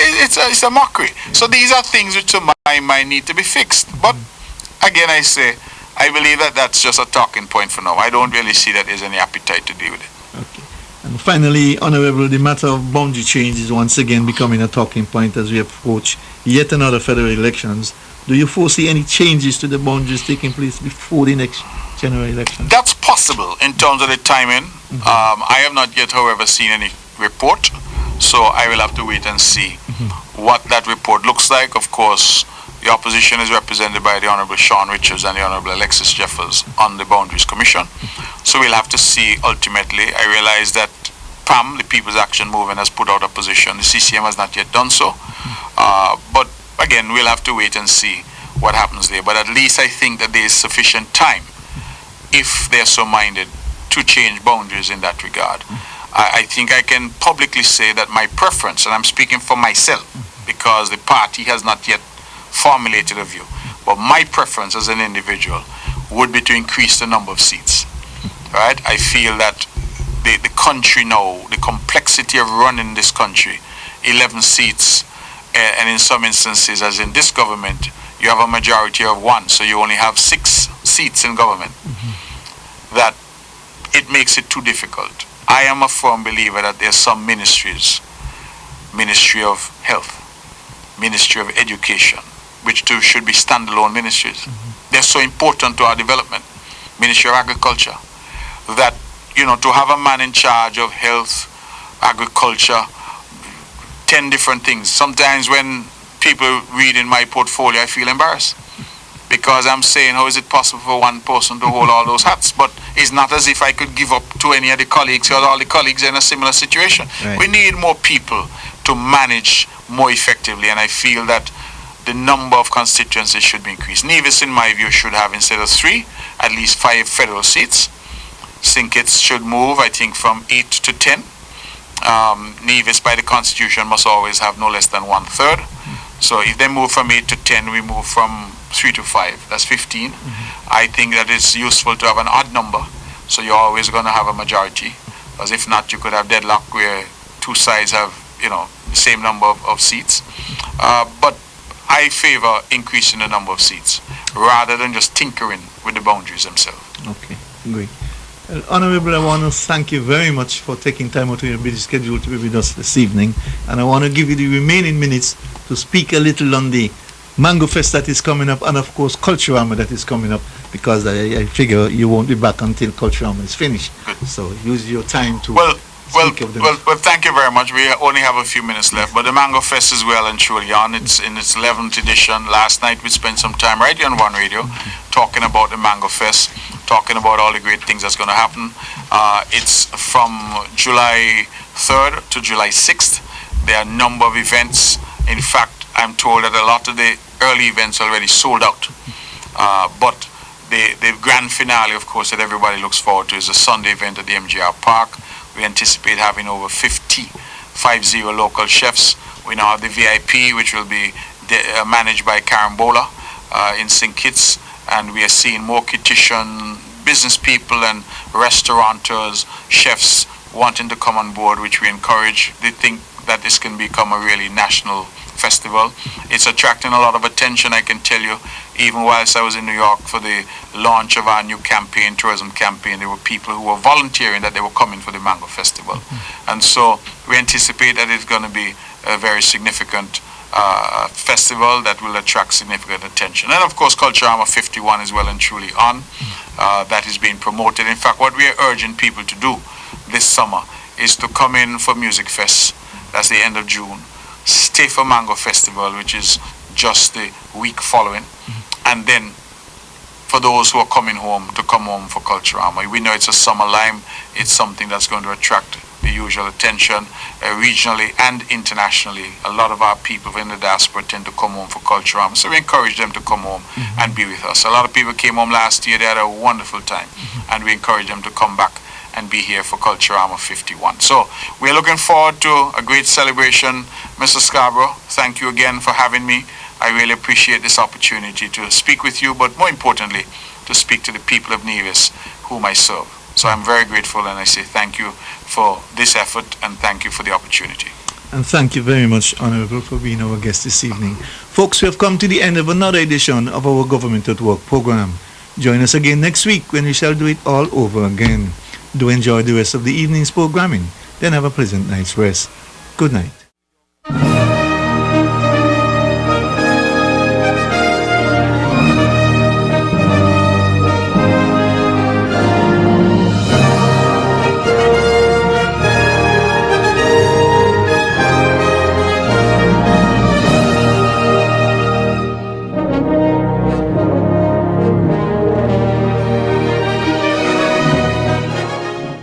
It's a mockery. So these are things which to my mind need to be fixed. But again, I say, I believe that that's just a talking point for now. I don't really see that there's any appetite to deal with it. Okay. And finally, Honorable, the matter of boundary change is once again becoming a talking point as we approach yet another federal elections. Do you foresee any changes to the boundaries taking place before the next general election? That's possible in terms of the timing. I have not yet, however, seen any report. So I will have to wait and see what that report looks like. Of course, the opposition is represented by the Honorable Sean Richards and the Honorable Alexis Jeffers on the Boundaries Commission. So we'll have to see ultimately. I realize that PAM, the People's Action Movement, has put out a position. The CCM has not yet done so. But again, we'll have to wait and see what happens there. But at least I think that there is sufficient time, if they're so minded, to change boundaries in that regard. I think I can publicly say that my preference, and I'm speaking for myself, because the party has not yet formulated a view, but my preference as an individual would be to increase the number of seats. Right? I feel that the country now, the complexity of running this country, 11 seats, and in some instances, as in this government, you have a majority of 1, so you only have 6 seats in government, that it makes it too difficult. I am a firm believer that there's some ministries, Ministry of Health, Ministry of Education, which too should be standalone ministries. They're so important to our development. Ministry of Agriculture, that, to have a man in charge of health, agriculture, 10 different things. Sometimes when people read in my portfolio, I feel embarrassed, because I'm saying, how is it possible for one person to hold all those hats? But it's not as if I could give up to any of the colleagues, because all the colleagues are in a similar situation. Right. We need more people to manage more effectively, and I feel that the number of constituencies should be increased. Nevis, in my view, should have, instead of 3, at least 5 federal seats. St. Kitts should move, I think, from 8 to 10. Nevis, by the Constitution, must always have no less than 1/3. So if they move from 8 to 10, we move from 3 to 5. That's 15. I think that it's useful to have an odd number, so you're always going to have a majority. Because if not, you could have deadlock where 2 sides have, the same number of seats. But I favor increasing the number of seats rather than just tinkering with the boundaries themselves. Okay, great. Well, Honorable, I want to thank you very much for taking time out of your busy schedule to be with us this evening. And I want to give you the remaining minutes to speak a little on the Mango Fest that is coming up, and of course Culturama that is coming up, because I figure you won't be back until Culturama is finished. Good. So use your time to speak of them. Well, thank you very much. We only have a few minutes left, but the Mango Fest is well and truly on. It's in its 11th edition. Last night we spent some time right here on One Radio talking about the Mango Fest, talking about all the great things that's going to happen. It's from July 3rd to July 6th. There are a number of events. In fact, I'm told that a lot of the early events already sold out. But the The grand finale, of course, that everybody looks forward to is a Sunday event at the MGR Park. We anticipate having over 50 local chefs. We now have the VIP, which will be managed by Carambola in St. Kitts, and we are seeing more Kittitian business people and restaurateurs, chefs wanting to come on board, which we encourage. They think that this can become a really national festival. It's attracting a lot of attention, I can tell you. Even whilst I was in New York for the launch of our new campaign, tourism campaign, there were people who were volunteering that they were coming for the Mango Festival. And so we anticipate that it's going to be a very significant festival that will attract significant attention. And of course, Culturama 51 is well and truly on. That is being promoted. In fact, what we are urging people to do this summer is to come in for Music Fest. That's the end of June. Stay for Mango Festival, which is just the week following. And then for those who are coming home, to come home for Culturama. We know it's a summer lime. It's something that's going to attract the usual attention regionally and internationally. A lot of our people in the diaspora tend to come home for Culturama, so we encourage them to come home and be with us. A lot of people came home last year. They had a wonderful time, and we encourage them to come back and be here for Culturama 51. So we're looking forward to a great celebration. Mr. Scarborough, thank you again for having me. I really appreciate this opportunity to speak with you, but more importantly, to speak to the people of Nevis whom I serve. So I'm very grateful, and I say thank you for this effort, and thank you for the opportunity. And thank you very much, Honorable, for being our guest this evening. Folks, we have come to the end of another edition of our Government at Work program. Join us again next week when we shall do it all over again. Do enjoy the rest of the evening's programming. Then have a pleasant night's rest. Good night.